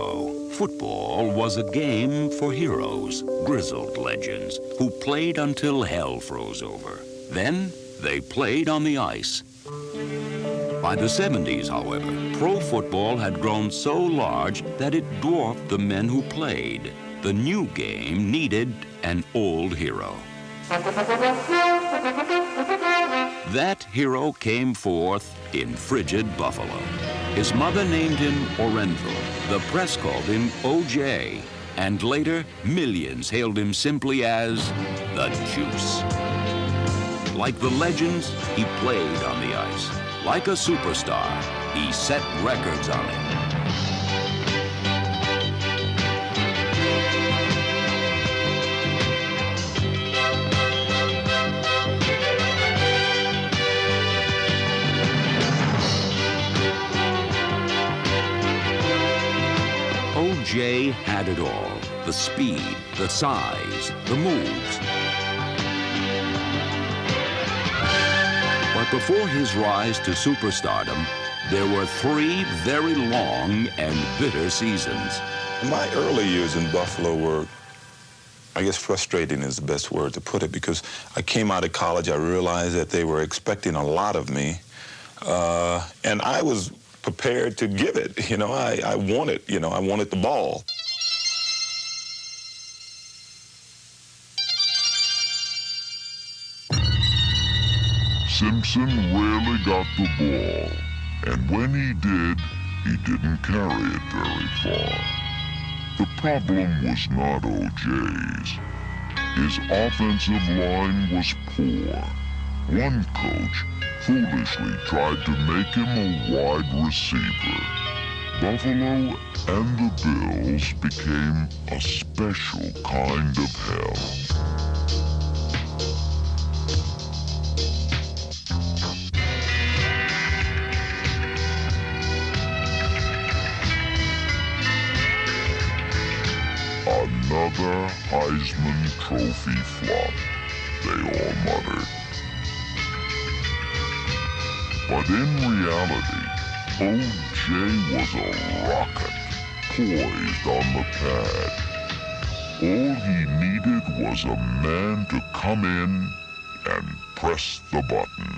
ago, football was a game for heroes, grizzled legends, who played until hell froze over. Then they played on the ice. By the 70s, however, pro football had grown so large that it dwarfed the men who played. The new game needed an old hero. That hero came forth in frigid Buffalo. His mother named him Orenthal. The press called him O.J. And later, millions hailed him simply as the Juice. Like the legends, he played on the ice. Like a superstar, he set records on it. O.J. had it all. The speed, the size, the moves. But before his rise to superstardom, there were 3 very long and bitter seasons. My early years in Buffalo were, I guess frustrating is the best word to put it, because I came out of college, I realized that they were expecting a lot of me, and I was prepared to give it. You know, I wanted the ball. Simpson rarely got the ball, and when he didn't carry it very far. The problem was not O.J.'s. His offensive line was poor. One coach foolishly tried to make him a wide receiver. Buffalo and the Bills became a special kind of hell. Another Heisman Trophy flop, they all muttered. But in reality, O.J. was a rocket, poised on the pad. All he needed was a man to come in and press the button.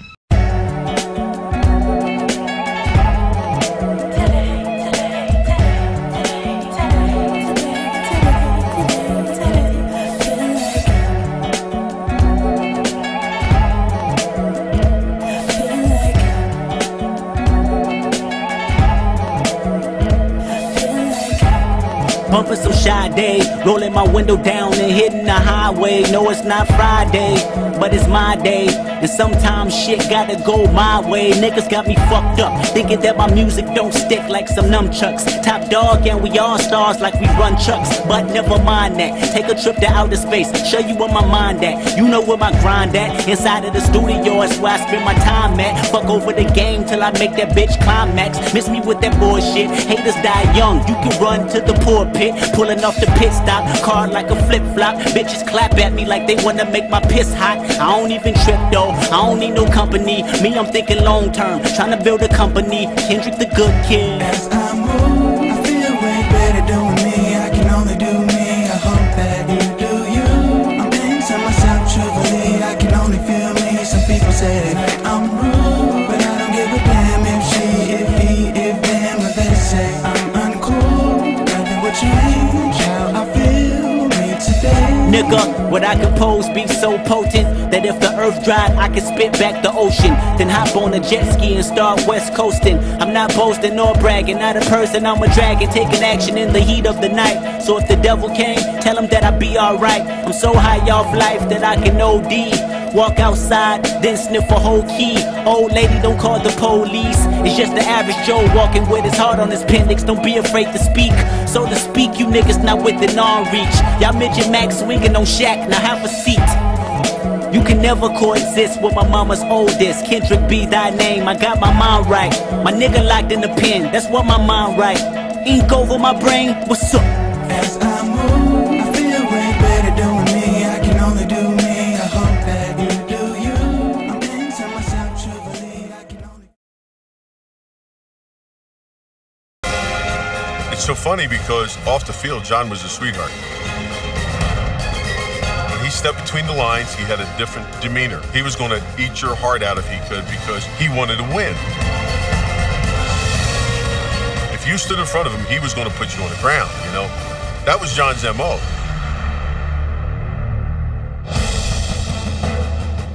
Bumping some Sade, rolling my window down and hitting the highway. No, it's not Friday, but it's my day. And sometimes shit gotta go my way. Niggas got me fucked up, thinking that my music don't stick like some nunchucks. Top dog and we all stars like we run trucks. But never mind that, take a trip to outer space, show you where my mind at. You know where my grind at, inside of the studio, that's where I spend my time at. Fuck over the game till I make that bitch climax. Miss me with that bullshit, haters die young. You can run to the poor pit, pulling off the pit stop, car like a flip-flop. Bitches clap at me like they wanna make my piss hot. I don't even trip though, I don't need no company. Me, I'm thinking long term, trying to build a company. Kendrick the good kid. As I move, I feel way better doing me. I can only do me, I hope that you do you. I'm into myself truthfully, I can only feel me. Some people say that I'm rude, but I don't give a damn if she, if he, if them. But they say I'm uncool, nothing will change how I feel me today. Nigga, what I compose be so potent that if the earth dried, I could spit back the ocean. Then hop on a jet ski and start west coasting. I'm not boasting nor bragging, not a person, I'm a dragon, taking action in the heat of the night. So if the devil came, tell him that I be alright. I'm so high off life that I can OD. Walk outside, then sniff a whole key. Old lady, don't call the police. It's just the average Joe walking with his heart on his appendix. Don't be afraid to speak. So to speak, you niggas not within arm reach. Y'all midget Max swinging on Shaq, now have a seat. You can never coexist with my mama's oldest. Kendrick be thy name, I got my mind right. My nigga locked in the pen, that's what my mind right. Ink over my brain, what's up? As I move, I feel way better doing me. I can only do me, I hope that you do you. I'm into myself truthfully, I can only. It's so funny because off the field, John was a sweetheart. When he stepped between the lines, he had a different demeanor. He was going to eat your heart out if he could because he wanted to win. If you stood in front of him, he was going to put you on the ground, you know? That was John's M.O.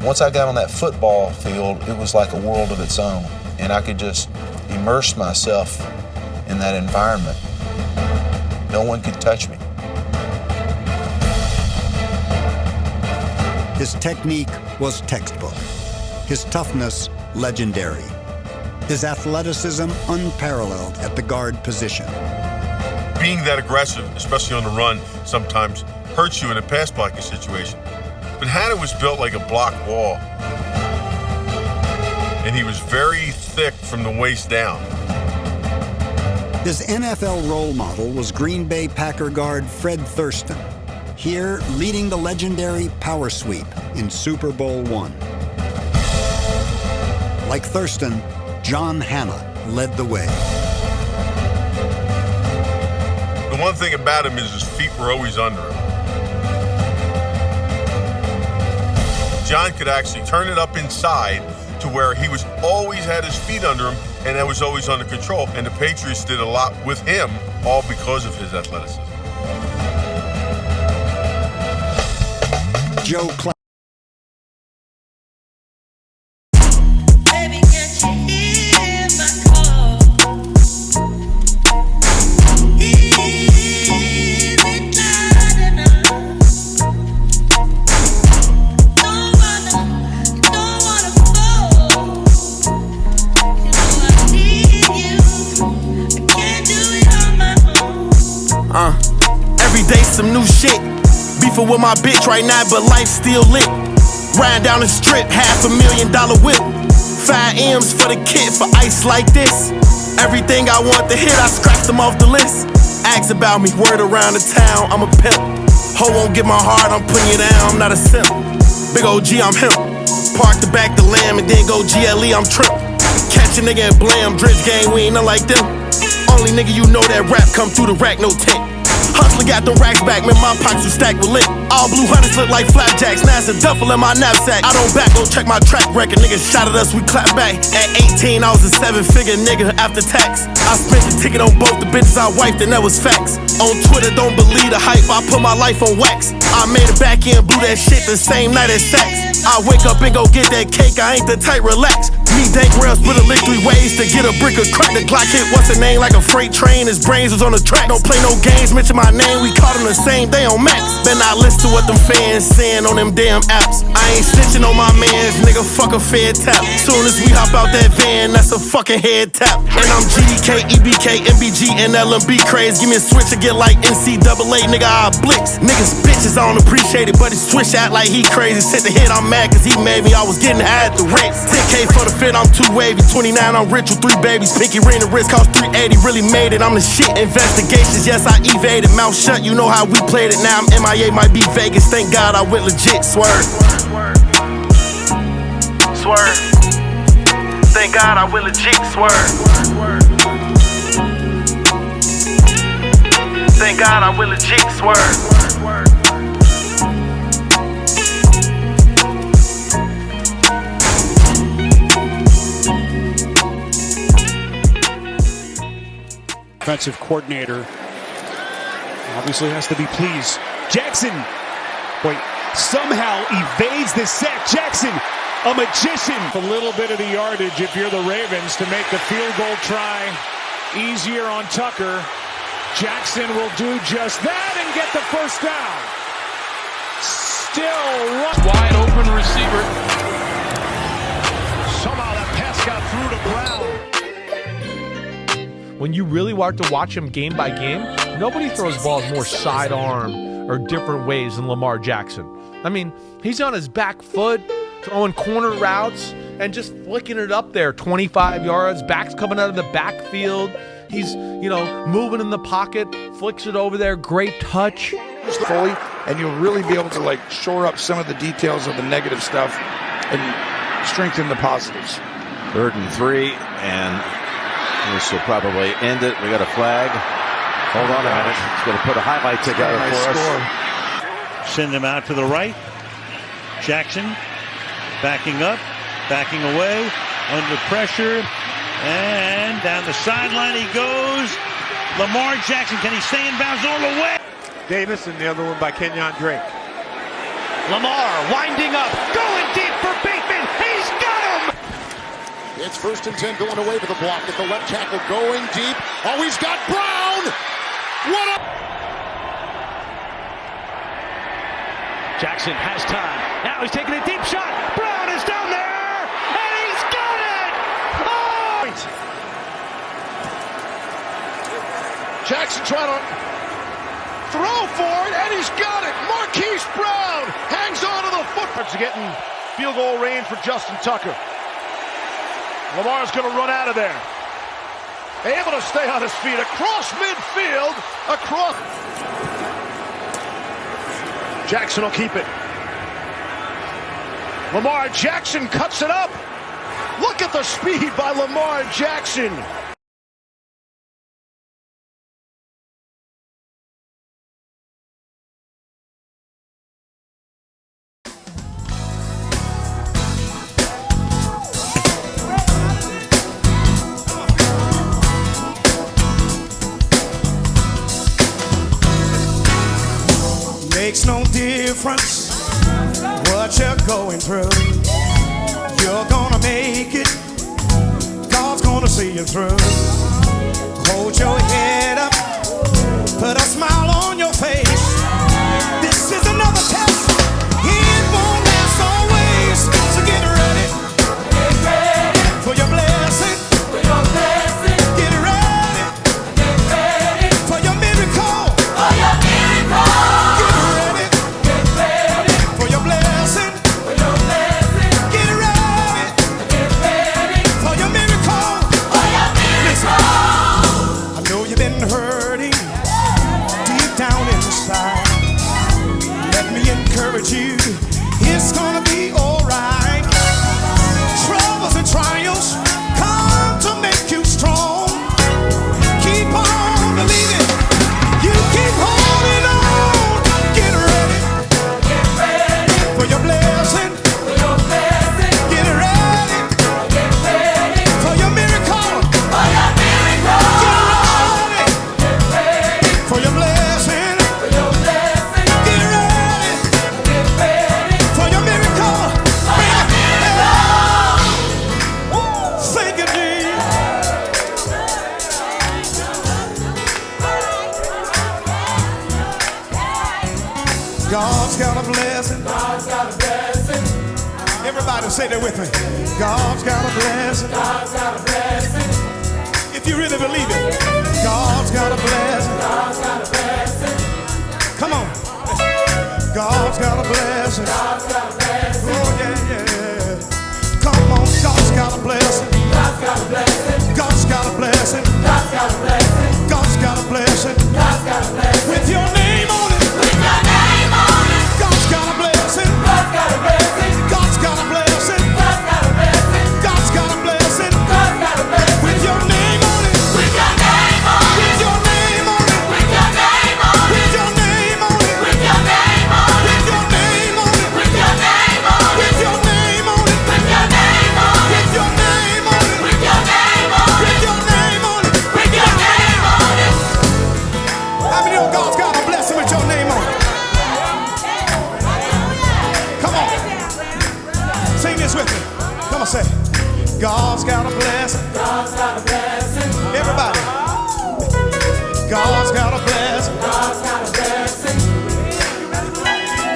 Once I got on that football field, it was like a world of its own, and I could just immerse myself in that environment. No one could touch me. His technique was textbook. His toughness, legendary. His athleticism, unparalleled at the guard position. Being that aggressive, especially on the run, sometimes hurts you in a pass blocking situation. But Hanna was built like a block wall. And he was very thick from the waist down. His NFL role model was Green Bay Packer guard Fred Thurston, here leading the legendary power sweep in Super Bowl I. Like Thurston, John Hanna led the way. The one thing about him is his feet were always under him. John could actually turn it up inside to where he was always had his feet under him and that was always under control. And the Patriots did a lot with him, all because of his athleticism. Joe Clark. Every day some new shit. Beefing with my bitch right now, but life still lit. Riding down the strip, $500,000 whip. 5 M's for the kid for ice like this. Everything I want to hit, I scratched them off the list. Ask about me, word around the town, I'm a pimp. Ho won't get my heart, I'm putting you down, I'm not a simp. Big OG, I'm him. Park the back the lamb and then go GLE, I'm trip. Catch a nigga and blam, Dredge gang, we ain't nothing like them. Only nigga you know that rap come through the rack, no tent. Hustler got them racks back, man, my pockets was stacked with lit. All blue hunters look like flapjacks, now it's a duffel in my knapsack. I don't back, go check my track record, niggas shot at us, we clap back. At 18, I was a 7-figure nigga after tax. I spent the ticket on both the bitches I wiped, and that was facts. On Twitter, don't believe the hype, I put my life on wax. I made it back in, blew that shit the same night as sex. I wake up and go get that cake, I ain't the type, relax. Me, Dank Rail, split a lick 3 ways to get a brick of crack. The Glock hit what's the name like a freight train, his brains was on the track. Don't play no games, mention my name, we caught him the same day on Max. Then I listen to what them fans saying on them damn apps. I ain't snitching on my mans, nigga, fuck a fair tap. Soon as we hop out that van, that's a fucking head tap. And I'm GDK, EBK, MBG, and LMB craze. Give me a switch to get like NCAA, nigga, I blitz. Niggas bitches, I don't appreciate it, but he switch act like he crazy. Sent the hit, I'm mad cause he made me, I was getting high at the race. 10K for the fit, I'm too wavy. 29, I'm rich with 3 babies. Pinky ring, the wrist cost 380, really made it, I'm the shit. Investigations, yes, I evaded. Mouth shut, you know how we played it. Now I'm MIA, might be Vegas. Thank God I went legit. Swerve. Swerve. Thank God I went legit. Swerve. Thank God I went legit. Swerve. Defensive coordinator obviously has to be pleased. Jackson, boy, somehow evades the sack. Jackson, a magician. A little bit of the yardage if you're the Ravens to make the field goal try easier on Tucker. Jackson will do just that and get the first down. Still wide open receiver. Somehow that pass got through to Brown. When you really want to watch him game by game, nobody throws balls more sidearm or different ways than Lamar Jackson. I mean, he's on his back foot, throwing corner routes and just flicking it up there 25 yards. Back's coming out of the backfield. He's, moving in the pocket, flicks it over there. Great touch. Fully, and you'll really be able to shore up some of the details of the negative stuff and strengthen the positives. 3rd and 3, and this will probably end it. We got a flag. Hold on a minute. He's going to put a highlight together for us. Send him out to the right. Jackson backing up, backing away, under pressure, and down the sideline he goes. Lamar Jackson, can he stay in bounds all the way? Davis, and the other one by Kenyon Drake. Lamar winding up, going deep for Bateman. He's got him! It's 1st and 10 going away with the block at the left tackle, going deep. Oh, he's got Brown! What a... Jackson has time. Now he's taking a deep shot. Brown is down there, and he's got it! Oh! Jackson trying to throw for it, and he's got it! Marquise Brown hangs on to the football. Getting field goal range for Justin Tucker. Lamar's going to run out of there. Able to stay on his feet across midfield, across. Jackson will keep it. Lamar Jackson cuts it up. Look at the speed by Lamar Jackson. Makes no difference what you're going through. You're gonna make it. God's gonna see you through. Hold your head up. Put a smile on your face. This is another test. It won't last always. So get ready. Get ready for your blessing. For your blessing. Get ready. Get ready for your miracle. For your miracle. You, it's gonna be alright. Troubles and trials come to make you strong. Keep on believing. You keep holding on. Get ready. Get ready for your blessing. For your blessing. Get ready. Get ready for your miracle. For your miracle. Get ready. Get ready for your blessing. For your blessing. Get ready. For your miracle, thank you, Jesus. God's got a blessing. God's got a blessing. Everybody say that with me. God's got a blessing. God's got a blessing. If you really believe it, God's got a blessing. God's got a blessing. Come on. God's got a blessing. God's got a blessing. Oh, yeah, yeah. Come on, God's got a blessing. God's got a blessing. God's got a blessing. God's got a blessing. God's got a blessing. God's got a blessing. With your name on it. With your name on it. God's got a blessing. God's got a blessing. God's got a blessing. God's got a blessing. God's got a blessing. God's got a blessing. With your name on it. With your name on it. With your name on it. With your name on it. With your name on it. With your name on it. With your name on it. With your name on it. With your name on it. With your name on it. With your name on it. With your name on it. With your name on it. With your name on it. How many know God's got a blessing with your name on it? Come on. Sing this with me. Come on, say. God's got a blessing. God's got a blessing. Everybody. God's got a blessing. God's got a blessing.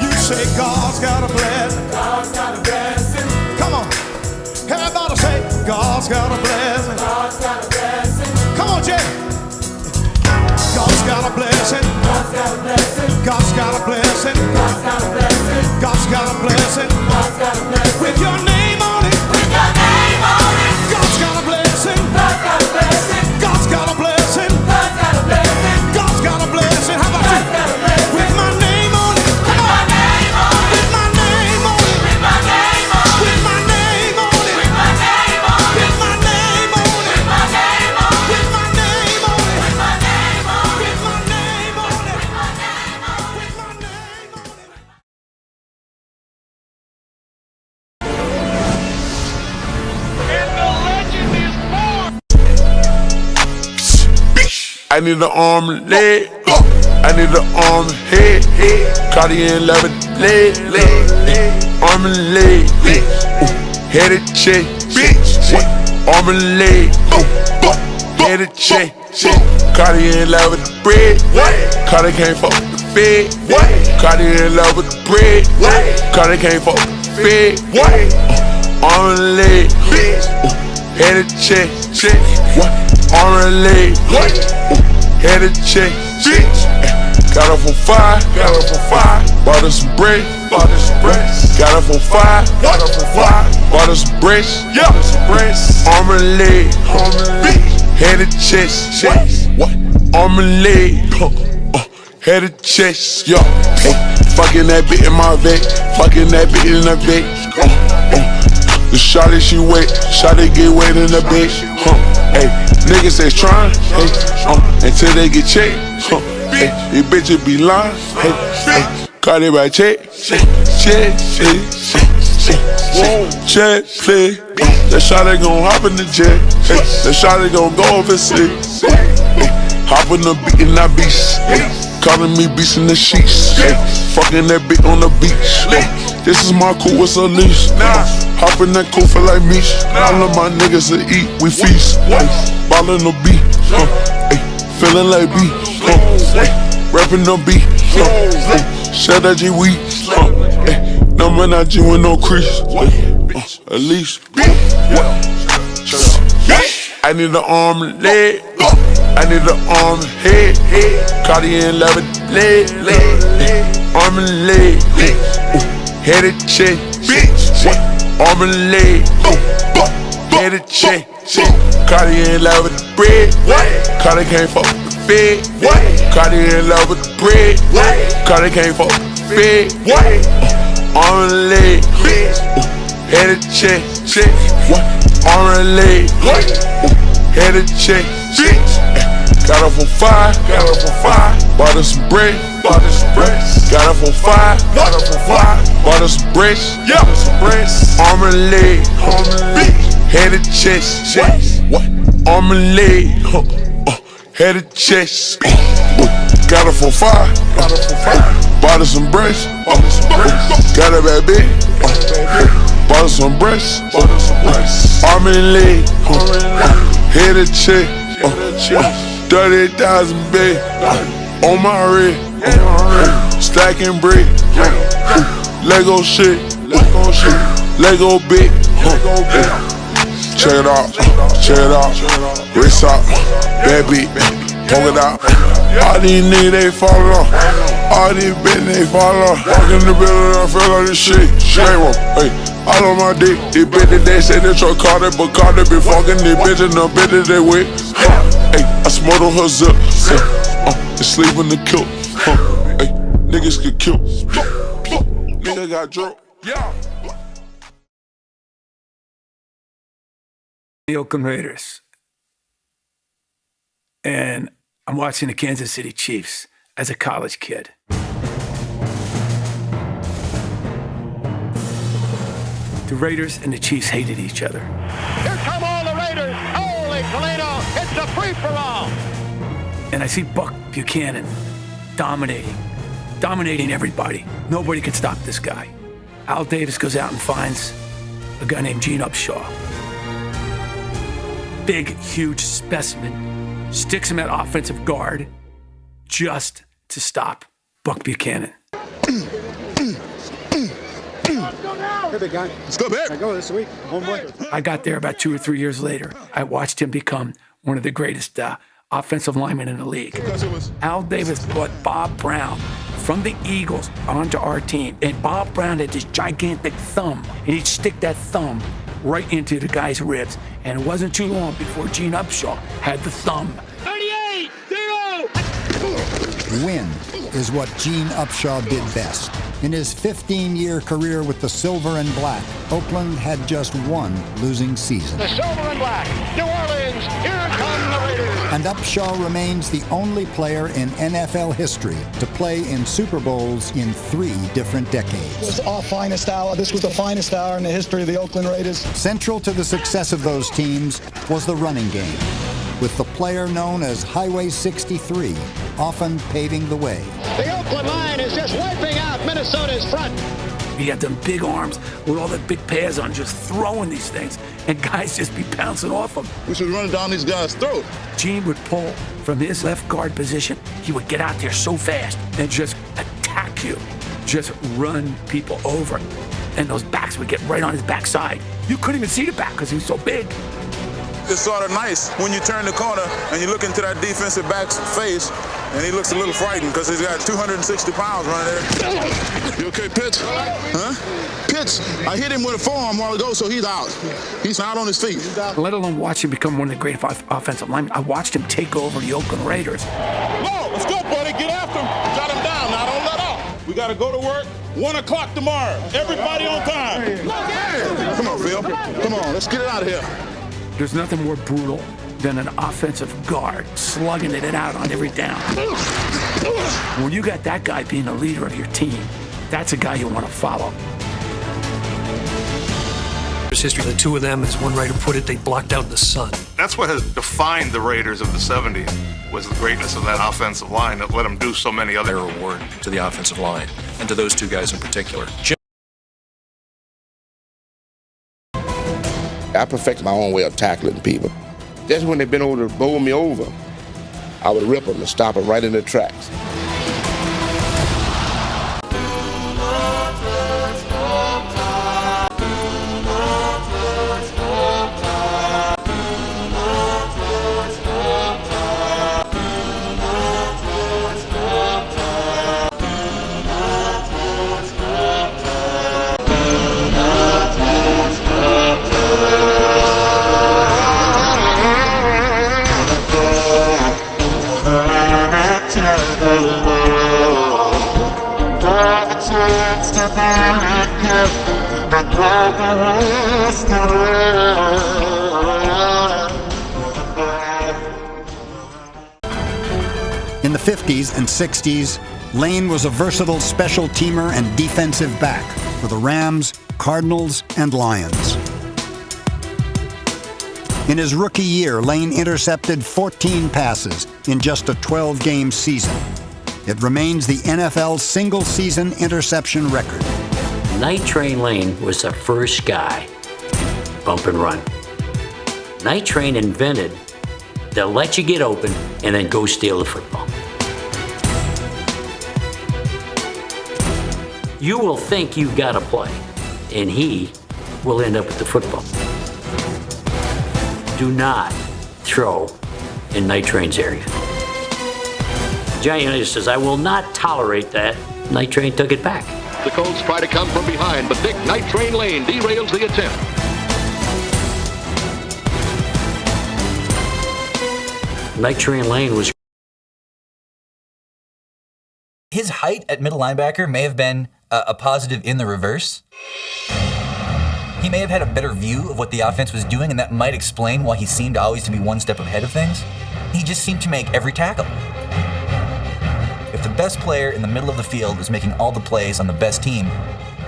You say God's got a blessing. God's got a blessing. Come on. Everybody say God's got a blessing. God's got a blessing. Come on, Jay. God's got a blessing. God's got a blessing. God's got a blessing. God's got a blessing. God's got a blessing. God's got a blessing. With your name on it. With your name on it. God's got a blessing. God's got a blessing. God's got a blessing. God's got a blessing. God's got a blessing. How about you? With my name on it. With my name on it. With my name on it. With my name on it. With my name on it. With my name on it. With my name I need the arm and leg. I need the arm and head. Cartier and leather leg. Arm and leg. Head and check. Arm and leg. Head and check. Cartier in love with the bread. Cartier can't fuck with the fed. Cartier in love with the bread. Cartier can't fuck with the fed. Arm and leg. Head and check. Arm and leg. Head and check. Got her for $5. Bought her some bread. Got her for $5. Bought her some bread. Arm and leg. Head and chest. Arm and leg. Head and chest. Yo. Fucking that bitch in my Vic. Fucking that bitch in the Vic. The shawty she wet. Shawty get wet in the bitch. Hey, niggas say trying. Until they get checked. These bitches be lying. Caught it by check. That shawty gon' hop in the jet. That shawty gon' go overseas. Hop in the beat and I beast. Calling me beast in the sheets. Fucking that bitch on the beach. This is my cool, what's a leash? Hop in that cool for like me. All of my niggas to eat, we feast. Ballin' the beat. Feeling like beat. Rapping the beat. Shout out G weed. No man I G with no crease. At least. I need the arm and leg. I need the arm and head. Cartier and leather leg. Arm and leg. Head and check. Arm and leg. Head and check. Cartier and leather bread. Cartier can't fuck with the fed. Cartier in love with the bread. Cartier can't fuck with the fed. Arm and leg. Head and check. Arm and leg. Head and check. Got her for $5. Bought her some bread. Got her for $5. Bought her some bread. Arm and leg. Head and chest. Arm and leg. Head and chest. Got her for $5. Bought her some breast. Got her bad big. Bought her some breasts. Arm and leg. Head and check. 30,000 big. On my rig. Stacking brick. Lego shit. Lego big. Check it out. Wrist up. Bad beat. Poke it out. All these niggas they fall off. All these bitches they fall off. Walk in the building, I feel like this shit. Shame on. Hey, all on my dick. These bitches they say they try Carter, but Carter be fucking these bitches. No bitches they with. Hey, I smoke on her zip. And sleep in the kill. Hey, niggas get killed. Nigga got drunk. Yeah. The Oakland Raiders. And I'm watching the Kansas City Chiefs as a college kid. The Raiders and the Chiefs hated each other. Here come all the Raiders. Holy Toledo, it's a free-for-all. And I see Buck Buchanan dominating everybody. Nobody could stop this guy. Al Davis goes out and finds a guy named Gene Upshaw. Big, huge specimen. Sticks him at offensive guard just to stop Buck Buchanan. Hey, big guy. Let's go back. I go this week. Homeboy. I got there about 2 or 3 years later. I watched him become one of the greatest offensive linemen in the league. Al Davis brought Bob Brown from the Eagles onto our team. And Bob Brown had this gigantic thumb. And he'd stick that thumb right into the guy's ribs. And it wasn't too long before Gene Upshaw had the thumb. 38-0! Win is what Gene Upshaw did best. In his 15-year career with the Silver and Black, Oakland had just one losing season. The Silver and Black, New Orleans, here come the Raiders. And Upshaw remains the only player in NFL history to play in Super Bowls in 3 different decades. This was our finest hour. This was the finest hour in the history of the Oakland Raiders. Central to the success of those teams was the running game. with the player known as Highway 63 often paving the way. The Oakland line is just wiping out Minnesota's front. He had them big arms with all the big pads on, just throwing these things, and guys just be bouncing off them. We should run down these guys' throat. Gene would pull from his left guard position. He would get out there so fast and just attack you, just run people over. And those backs would get right on his backside. You couldn't even see the back because he was so big. It's sort of nice when you turn the corner and you look into that defensive back's face, and he looks a little frightened because he's got 260 pounds running there. You okay, Pitch? Huh? Pitch. I hit him with a forearm a while ago, so he's out. He's out on his feet. Let alone watch him become one of the great offensive linemen. I watched him take over the Oakland Raiders. Whoa, let's go, buddy. Get after him. Got him down. Now don't let off. We got to go to work. 1 o'clock tomorrow. Everybody on time. Come on, Phil. Come on. Let's get it out of here. There's nothing more brutal than an offensive guard slugging it out on every down. When you got that guy being the leader of your team, that's a guy you want to follow. There's history. The two of them, as one writer put it, they blocked out the sun. That's what has defined the Raiders of the 70s, was the greatness of that offensive line that let them do so many other reward to the offensive line, and to those two guys in particular. I perfect my own way of tackling people. Just when they've been able to bowl me over, I would rip them and stop them right in their tracks. In the 50s and 60s, Lane was a versatile special teamer and defensive back for the Rams, Cardinals, and Lions. In his rookie year, Lane intercepted 14 passes in just a 12-game season. It remains the NFL's single-season interception record. Night Train Lane was the first guy bump and run. Night Train invented they'll let you get open and then go steal the football. You will think you've got a play, and he will end up with the football. Do not throw in Night Train's area. Johnny Unitas says, I will not tolerate that. Night Train took it back. The Colts try to come from behind, but Dick Night Train Lane derails the attempt. Night Train Lane was... His height at middle linebacker may have been a positive in the reverse. He may have had a better view of what the offense was doing, and that might explain why he seemed always to be one step ahead of things. He just seemed to make every tackle. If the best player in the middle of the field is making all the plays on the best team,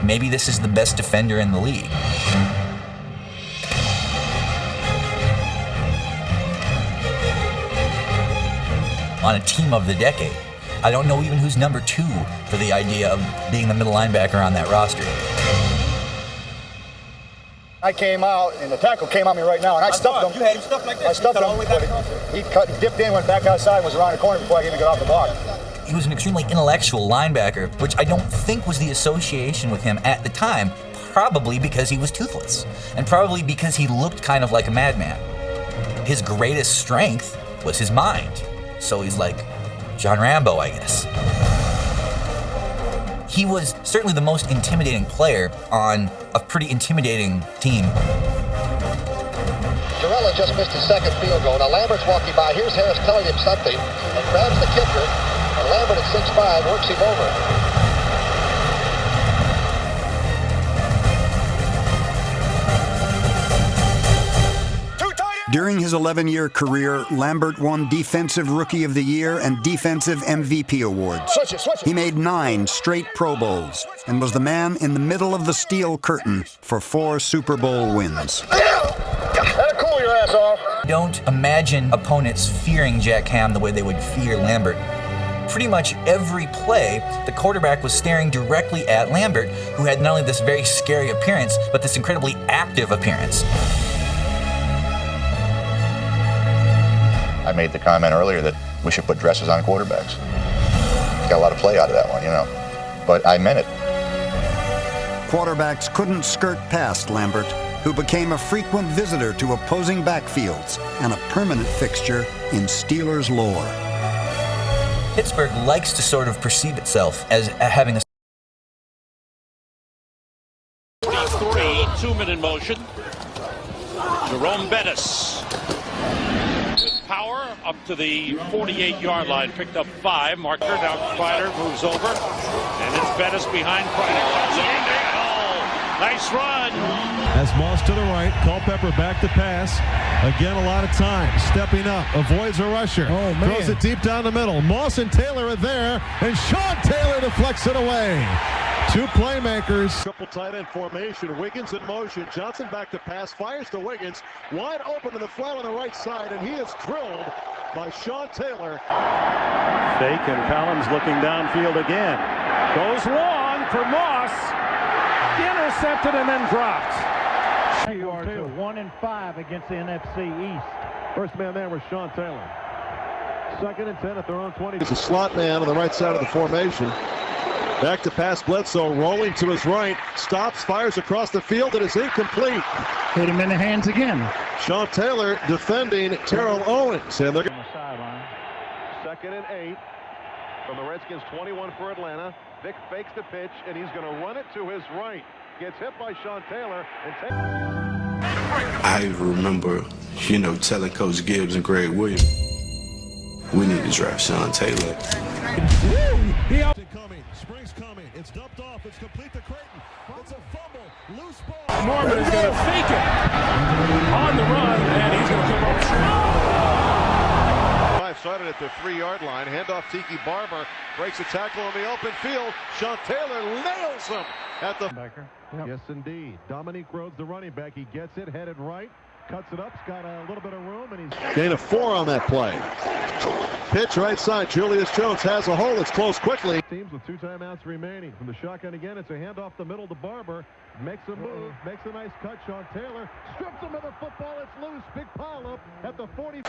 maybe this is the best defender in the league. On a team of the decade. I don't know even who's number 2 for the idea of being the middle linebacker on that roster. I came out, and the tackle came on me right now, and I stuffed him. You had him stuffed like that? I stuffed him. He cut, dipped in, went back outside, and was around the corner before I even got off the block. He was an extremely intellectual linebacker, which I don't think was the association with him at the time, probably because he was toothless, and probably because he looked kind of like a madman. His greatest strength was his mind, so he's like John Rambo, I guess. He was certainly the most intimidating player on a pretty intimidating team. Jarrella just missed his second field goal. Now Lambert's walking by. Here's Harris telling him something and grabs the kicker. And Lambert at 6'5" works him over. During his 11-year career, Lambert won Defensive Rookie of the Year and Defensive MVP awards. He made 9 straight Pro Bowls and was the man in the middle of the steel curtain for 4 Super Bowl wins. That'll cool your ass off. Don't imagine opponents fearing Jack Ham the way they would fear Lambert. Pretty much every play, the quarterback was staring directly at Lambert, who had not only this very scary appearance, but this incredibly active appearance. I made the comment earlier that we should put dresses on quarterbacks. Got a lot of play out of that one, you know, but I meant it. Quarterbacks couldn't skirt past Lambert, who became a frequent visitor to opposing backfields and a permanent fixture in Steelers lore. Pittsburgh likes to sort of perceive itself as having a 2-minute in motion. Jerome Bettis with power up to the 48-yard line. Picked up 5. Marker now. Kreider moves over, and it's Bettis behind Kreider. Nice run. As Moss to the right, Culpepper back to pass. Again, a lot of time. Stepping up, avoids a rusher. Oh, man. Throws it deep down the middle. Moss and Taylor are there, and Sean Taylor deflects it away. 2 playmakers. Triple tight end formation. Wiggins in motion. Johnson back to pass. Fires to Wiggins. Wide open to the flat on the right side, and he is drilled by Sean Taylor. Fake, and Collins looking downfield again. Goes long for Moss. Intercepted and then dropped. You are 1-5 against the NFC East. First man there was Sean Taylor. 2nd and 10 at their own 20. He's a slot man on the right side of the formation. Back to pass. Bledsoe rolling to his right. Stops, fires across the field. It is incomplete. Hit him in the hands again. Sean Taylor defending Terrell Owens. And they're on the sideline. 2nd and 8 from the Redskins 21 for Atlanta. Vick fakes the pitch, and he's going to run it to his right. Gets hit by Sean Taylor. I remember, telling Coach Gibbs and Greg Williams, we need to draft Sean Taylor. Springs coming. It's dumped off. It's complete to Creighton. It's a fumble. Loose ball. Norman is going to fake it on the run, and he's going to come up. Started at the 3-yard line. Handoff Tiki Barber. Breaks a tackle on the open field. Sean Taylor nails him at the... Yep. Yes, indeed. Dominique Rhodes, the running back. He gets it, headed right. Cuts it up. He's got a little bit of room, and he's... Gain of 4 on that play. Pitch right side. Julius Jones has a hole. It's closed quickly. Teams with 2 timeouts remaining. From the shotgun again, it's a handoff the middle to Barber. Makes a move. Makes a nice cut. Sean Taylor strips him of the football. It's loose. Big pile up at the 40.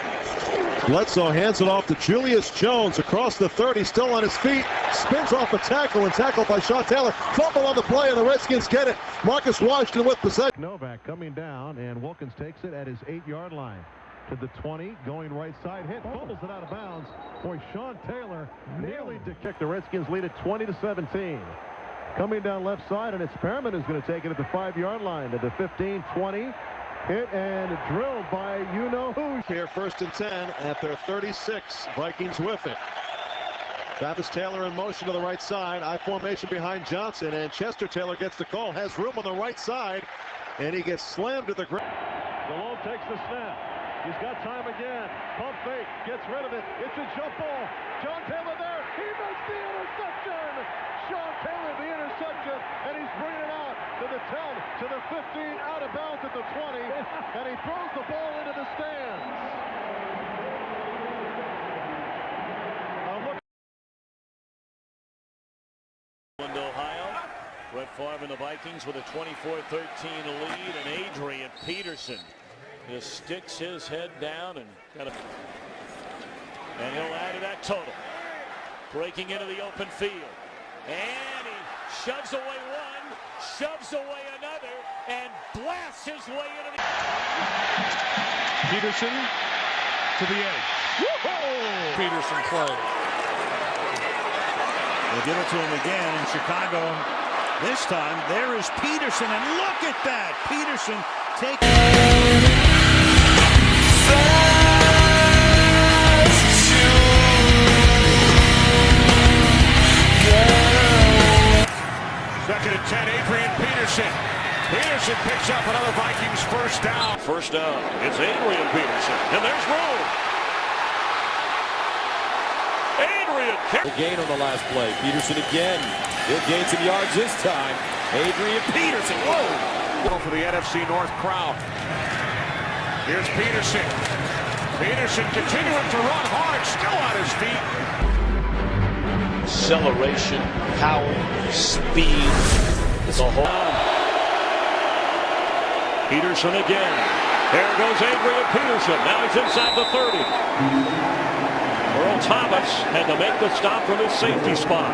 Bledsoe hands it off to Julius Jones across the 30. Still on his feet. Spins off a tackle and tackled by Sean Taylor. Fumble on the play, and the Redskins get it. Marcus Washington with possession. Novak coming down, and Wilkins takes it at his 8-yard line. To the 20, going right side, hit, fumbles it out of bounds. Boy, Sean Taylor nearly to kick. The Redskins lead at 20-17. Coming down left side, and it's Perriman who's going to take it at the 5-yard line to the 15-20. Hit and drilled by you-know-who. Here, 1st and 10 at their 36. Vikings with it. Travis Taylor in motion to the right side. I formation behind Johnson, and Chester Taylor gets the call. Has room on the right side, and he gets slammed to the ground. Malone takes the snap. He's got time again. Pump fake. Gets rid of it. It's a jump ball. John Taylor there. He makes the interception. Sean Taylor the interception. And he's bringing it out to the 10, to the 15, out of bounds at the 20. And he throws the ball into the stands. Ohio. Brett Favre and the Vikings with a 24-13 lead. And Adrian Peterson just sticks his head down and he'll add to that total. Breaking into the open field. And he shoves away one, shoves away another, and blasts his way into the... Peterson to the edge. Woo-hoo! Peterson play. They'll give it to him again in Chicago. This time, there is Peterson, and look at that! Peterson takes... Second and 10, Adrian Peterson. Peterson picks up another Vikings first down. First down, it's Adrian Peterson, and there's room. Adrian kick. The gain on the last play. Peterson again. He'll gain some yards this time. Adrian Peterson, whoa! For the NFC North crowd. Here's Peterson. Peterson continuing to run hard, still on his feet. Acceleration, power, speed. It's a whole. Peterson again. There goes Adrian Peterson. Now he's inside the 30. Earl Thomas had to make the stop from his safety spot.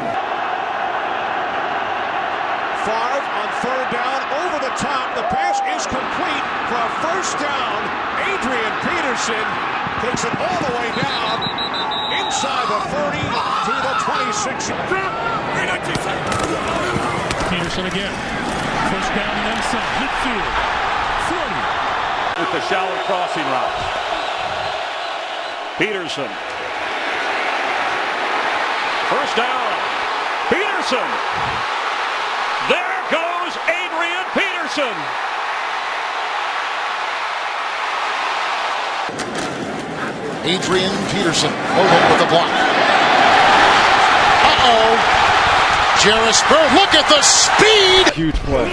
Favre on third down, over the top. The pass is complete for a first down. Adrian Peterson takes it all the way down inside the 30 to the 26. Peterson again. First down and then some. Midfield. 40. With the shallow crossing routes. Peterson. First down. Peterson. There goes Adrian Peterson. Adrian Peterson over with the block. Uh-oh. Jarris Burr, look at the speed. Huge play.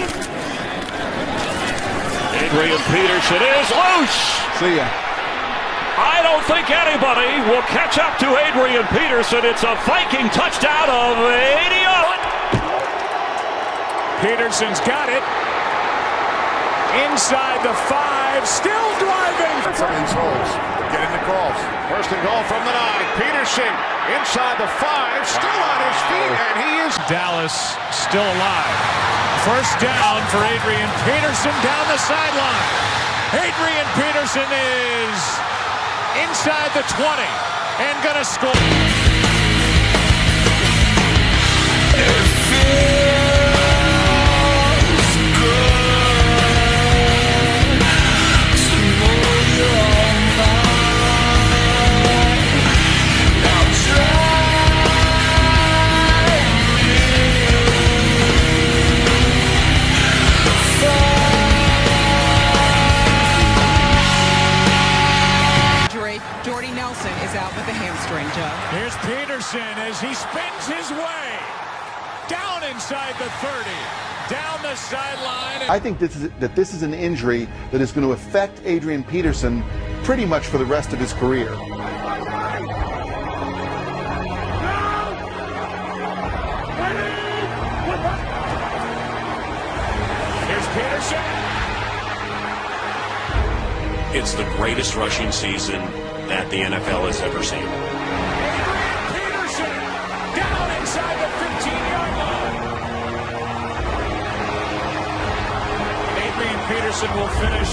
Adrian Peterson is loose. See ya. I don't think anybody will catch up to Adrian Peterson. It's a Viking touchdown of 80 yards. Peterson's got it. Inside the 5, still driving. Getting the calls. First and goal from the 9. Peterson inside the 5, still on his feet, and he is. Dallas still alive. First down for Adrian Peterson down the sideline. Adrian Peterson is inside the 20 and gonna score. Jordy Nelson is out with a hamstring, Joe. Here's Peterson as he spins his way down inside the 30, down the sideline. I think this is an injury that is going to affect Adrian Peterson pretty much for the rest of his career. Here's Peterson. It's the greatest rushing season that the NFL has ever seen. Peterson down inside the 15-yard line. Adrian Peterson will finish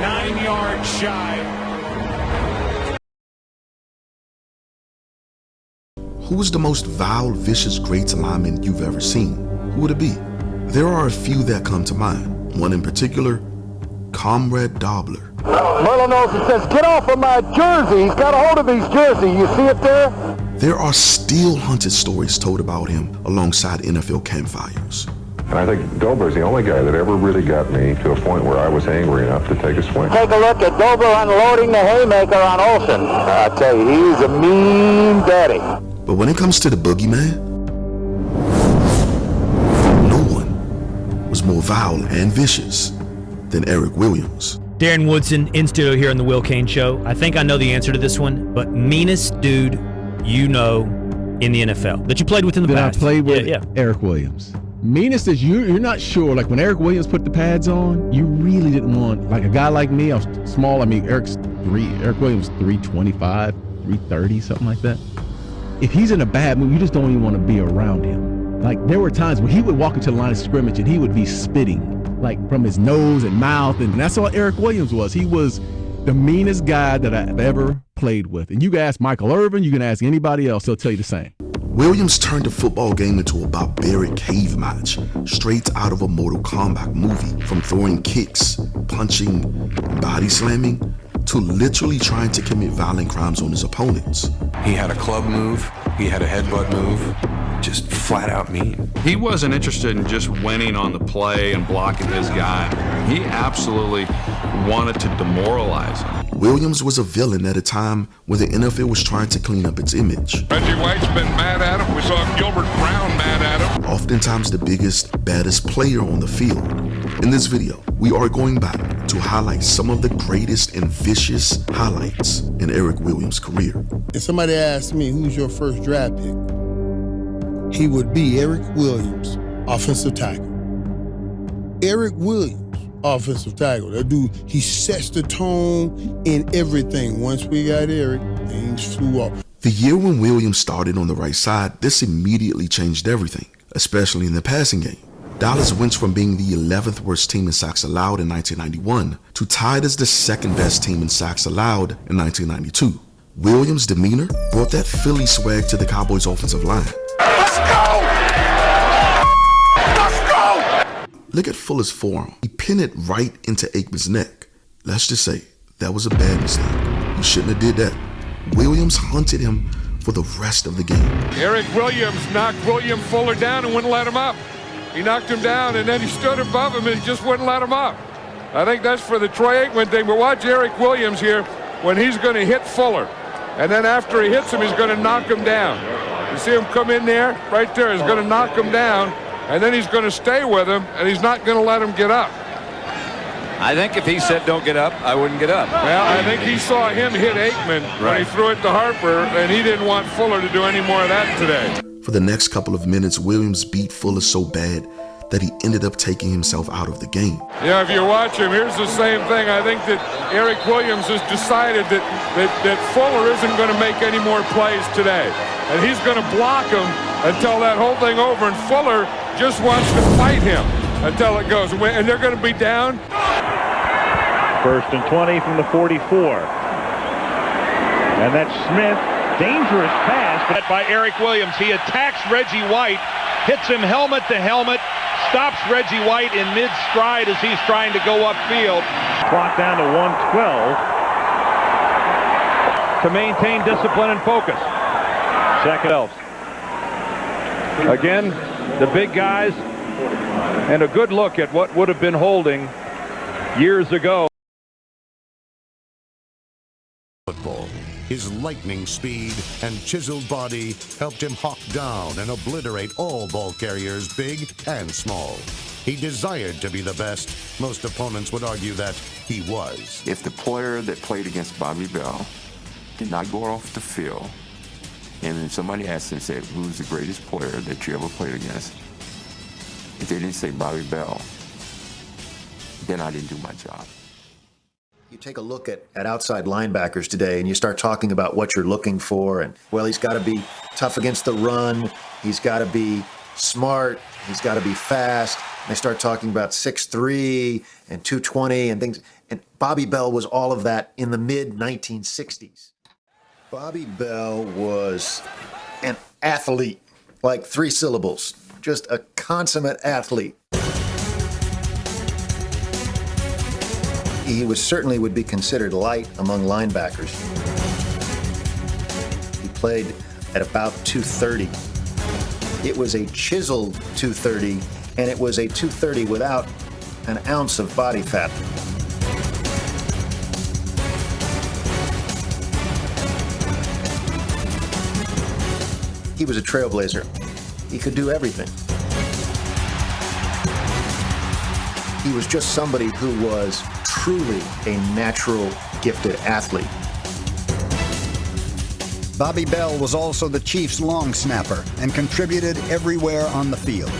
9 yards shy. Who is the most vile, vicious, great lineman you've ever seen? Who would it be? There are a few that come to mind. One in particular, Comrade Dobler. Merlin Olsen says, get off of my jersey. He's got a hold of his jersey. You see it there? There are still hunted stories told about him alongside NFL campfires. And I think Dobler's the only guy that ever really got me to a point where I was angry enough to take a swing. Take a look at Dobler unloading the haymaker on Olsen. I tell you, he's a mean daddy. But when it comes to the boogeyman, no one was more vile and vicious than Eric Williams. Darren Woodson in studio here on the Will Cain Show. I think I know the answer to this one, but meanest dude you know in the NFL that you played with in the past. I played with Eric Williams. Meanest is you're not sure. Like when Eric Williams put the pads on, you really didn't want, like a guy like me, I was small. I mean, Eric Williams 325, 330, something like that. If he's in a bad mood, you just don't even want to be around him. Like there were times when he would walk into the line of scrimmage and he would be spitting like from his nose and mouth, and that's all Eric Williams was. He was the meanest guy that I've ever played with. And you can ask Michael Irvin, you can ask anybody else, he'll tell you the same. Williams turned the football game into a barbaric cave match, straight out of a Mortal Kombat movie, from throwing kicks, punching, body slamming, to literally trying to commit violent crimes on his opponents. He had a club move, he had a headbutt move, just flat out mean. He wasn't interested in just winning on the play and blocking his guy. He absolutely wanted to demoralize him. Williams was a villain at a time when the NFL was trying to clean up its image. Reggie White's been mad at him. We saw Gilbert Brown mad at him. Oftentimes the biggest, baddest player on the field. In this video, we are going back to highlight some of the greatest and vicious highlights in Eric Williams' career. If somebody asked me who's your first draft pick, he would be Eric Williams, offensive tackle. Eric Williams, offensive tackle. That dude, he sets the tone in everything. Once we got Eric, things flew off. The year when Williams started on the right side, this immediately changed everything, especially in the passing game. Dallas went from being the 11th worst team in sacks allowed in 1991 to tied as the second best team in sacks allowed in 1992. Williams' demeanor brought that Philly swag to the Cowboys' offensive line. Let's go! Let's go! Look at Fuller's forearm. He pinned it right into Aikman's neck. Let's just say that was a bad mistake. He shouldn't have did that. Williams hunted him for the rest of the game. Eric Williams knocked William Fuller down and wouldn't let him up. He knocked him down, and then he stood above him, and he just wouldn't let him up. I think that's for the Troy Aikman thing, but watch Eric Williams here when he's going to hit Fuller. And then after he hits him, he's going to knock him down. You see him come in there? Right there. He's going to knock him down, and then he's going to stay with him, and he's not going to let him get up. I think if he said don't get up, I wouldn't get up. Well, I think he saw him hit Aikman when he threw it to Harper, and he didn't want Fuller to do any more of that today. For the next couple of minutes, Williams beat Fuller so bad that he ended up taking himself out of the game. Yeah, if you watch him, here's the same thing. I think that Eric Williams has decided that Fuller isn't going to make any more plays today. And he's going to block him until that whole thing over. And Fuller just wants to fight him until it goes. And they're going to be down. 1st and 20 from the 44. And that's Smith. Dangerous pass by Eric Williams. He attacks Reggie White, hits him helmet to helmet, stops Reggie White in mid-stride as he's trying to go upfield. Clock down to 1:12 to maintain discipline and focus. Second else. Again, the big guys, and a good look at what would have been holding years ago. Football. His lightning speed and chiseled body helped him hawk down and obliterate all ball carriers, big and small. He desired to be the best. Most opponents would argue that he was. If the player that played against Bobby Bell did not go off the field, and then somebody asked and said, who's the greatest player that you ever played against? If they didn't say Bobby Bell, then I didn't do my job. You take a look at outside linebackers today and you start talking about what you're looking for, and well, he's got to be tough against the run, he's got to be smart, he's got to be fast. And they start talking about 6'3" and 220 and things, and Bobby Bell was all of that in the mid-1960s. Bobby Bell was an athlete, like 3 syllables, just a consummate athlete. He certainly would be considered light among linebackers. He played at about 230. It was a chiseled 230, and it was a 230 without an ounce of body fat. He was a trailblazer. He could do everything. He was just somebody who was truly a natural, gifted athlete. Bobby Bell was also the Chiefs' long snapper and contributed everywhere on the field.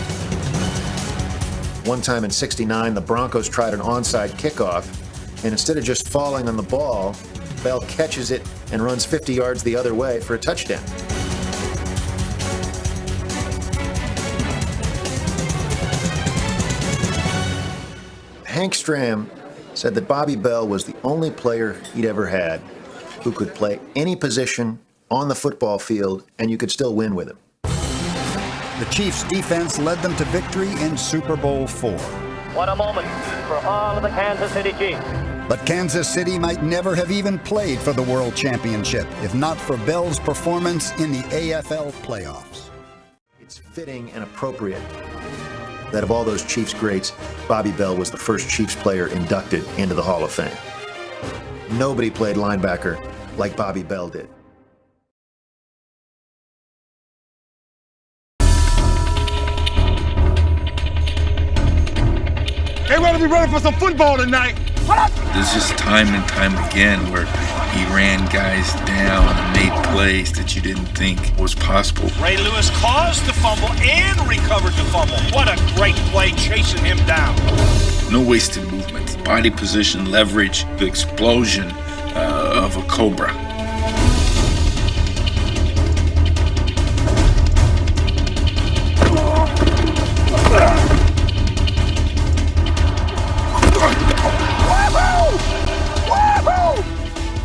One time in '69, the Broncos tried an onside kickoff, and instead of just falling on the ball, Bell catches it and runs 50 yards the other way for a touchdown. Hank Stram said that Bobby Bell was the only player he'd ever had who could play any position on the football field and you could still win with him. The Chiefs' defense led them to victory in Super Bowl IV. What a moment for all of the Kansas City Chiefs. But Kansas City might never have even played for the World Championship if not for Bell's performance in the AFL playoffs. It's fitting and appropriate that of all those Chiefs greats, Bobby Bell was the first Chiefs player inducted into the Hall of Fame. Nobody played linebacker like Bobby Bell did. They want to be ready for some football tonight. There's just time and time again where he ran guys down and made plays that you didn't think was possible. Ray Lewis caused the fumble and recovered the fumble. What a great play chasing him down. No wasted movement. Body position, leverage, the explosion of a cobra.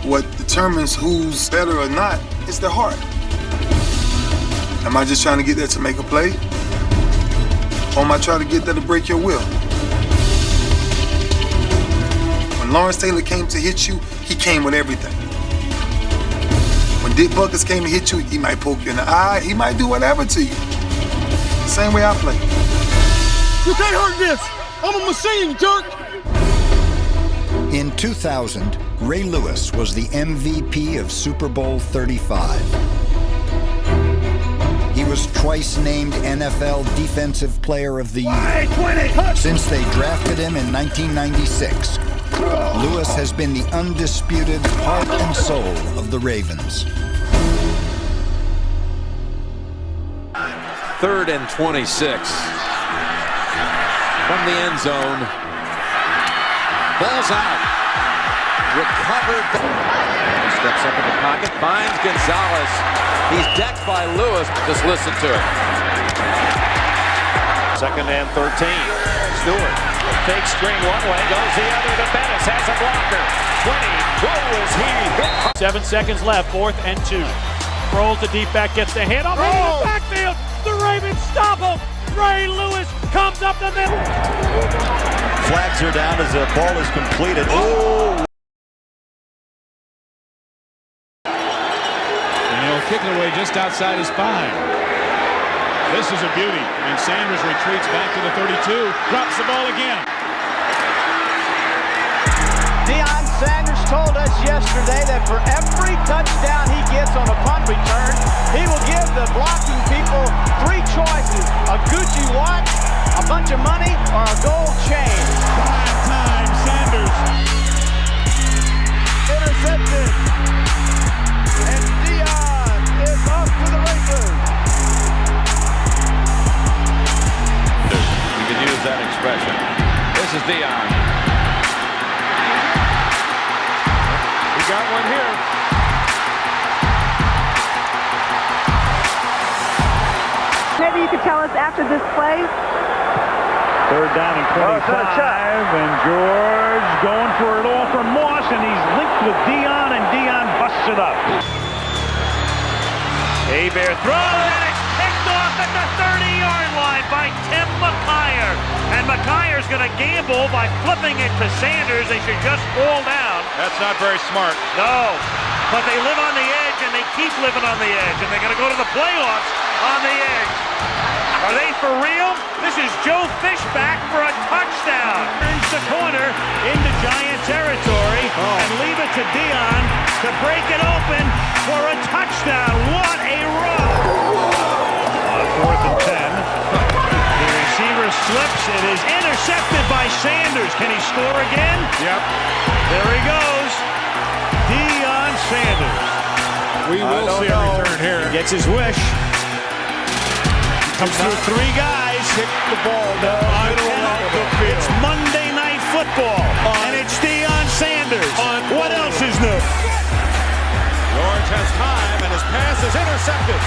What determines who's better or not is their heart. Am I just trying to get there to make a play? Or am I trying to get there to break your will? When Lawrence Taylor came to hit you, he came with everything. When Dick Butkus came to hit you, he might poke you in the eye, he might do whatever to you. Same way I play. You can't hurt this! I'm a machine, jerk! In 2000, Ray Lewis was the MVP of Super Bowl 35. He was twice named NFL Defensive Player of the Year. Since they drafted him in 1996, Lewis has been the undisputed heart and soul of the Ravens. 3rd and 26. From the end zone. Ball's out. Recovered. Steps up in the pocket. Finds Gonzalez. He's decked by Lewis. Just listen to it. 2nd and 13. Stewart. Fake screen one way. Goes the other to Bettis. Has a blocker. 20. Throws. He hit. 7 seconds left. 4th and 2. Throws the deep back. Gets the hit. Up in the backfield. The Ravens stop him. Ray Lewis comes up the middle. Flags are down as the ball is completed. Oh! And he'll kick it away just outside his spine. This is a beauty. And Sanders retreats back to the 32. Drops the ball again. Deion Sanders told us yesterday that for every touchdown he gets on a punt return, he will give the blocking people 3 choices: a Gucci watch, a bunch of money, or a gold chain. Prime time, Sanders. Intercepted. And Deion is off to the races. You can use that expression. This is Deion. He got one here. Maybe you could tell us after this play. 3rd down and 25, and George going for it all from Moss, and he's linked with Deion, and Deion busts it up. Hebert throws, and it's picked off at the 30-yard line by Tim McKyer. And McKyer's going to gamble by flipping it to Sanders. They should just fall down. That's not very smart. No, but they live on the edge, and they keep living on the edge, and they're going to go to the playoffs on the edge. Are they for real? This is Joe Fishback for a touchdown. Turns the corner into Giant territory and leave it to Deion to break it open for a touchdown. What a run! On 4th and 10. The receiver slips. It is intercepted by Sanders. Can he score again? Yep. There he goes. Deion Sanders. We will see a return here. He gets his wish. Comes through 3 guys. Kick the ball down. It's Monday Night Football, and it's Deion Sanders. What else is new? George has time, and his pass is intercepted.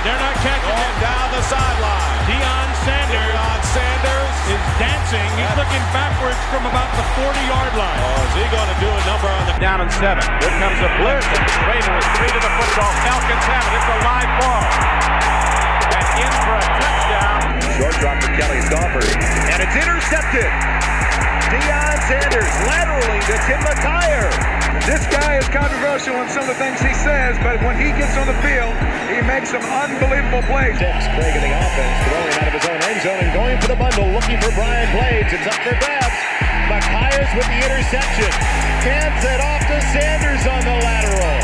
They're not catching him down the sideline. Deion Sanders is dancing. He's looking backwards from about the 40-yard line. Oh, is he going to do a number on the Down and 7. Here comes a blitz. Raiders 3 to the football. Falcons have it. It's a live ball. And in for a touchdown. Short drop for Kelly Stafford. And it's intercepted. Deion Sanders laterally to Tim McKyer. This guy is controversial in some of the things he says, but when he gets on the field, he makes some unbelievable plays. Craig in the offense, throwing out of his own end zone and going for the bundle, looking for Brian Blades. It's up for grabs. McKyer's with the interception. Hands it off to Sanders on the lateral.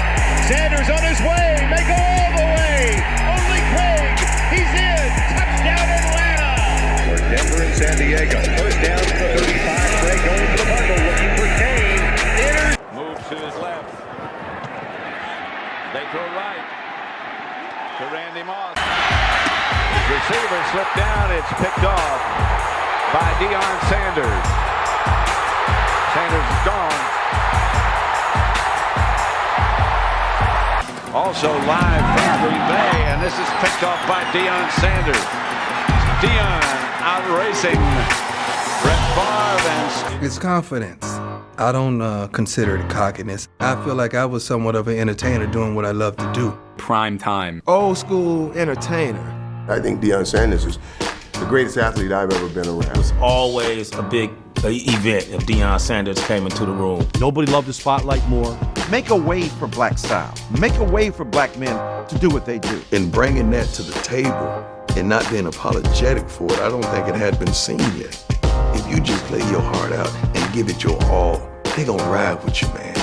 Sanders on his way, may go all the way. Only Craig, he's in. Touchdown Atlanta. For Denver and San Diego. First down to the 35. Craig going for the bundle, looking for throw right to Randy Moss. Receiver slipped down. It's picked off by Deion Sanders. Sanders is gone. Also live from Green Bay, and this is picked off by Deion Sanders. Deion out racing Brett Favre. And it's confidence. I don't consider it cockiness. I feel like I was somewhat of an entertainer doing what I love to do. Prime time. Old school entertainer. I think Deion Sanders is the greatest athlete I've ever been around. It was always a big event if Deion Sanders came into the room. Nobody loved the spotlight more. Make a way for black style. Make a way for black men to do what they do. And bringing that to the table and not being apologetic for it, I don't think it had been seen yet. If you just play your heart out and give it your all, they gonna ride with you, man.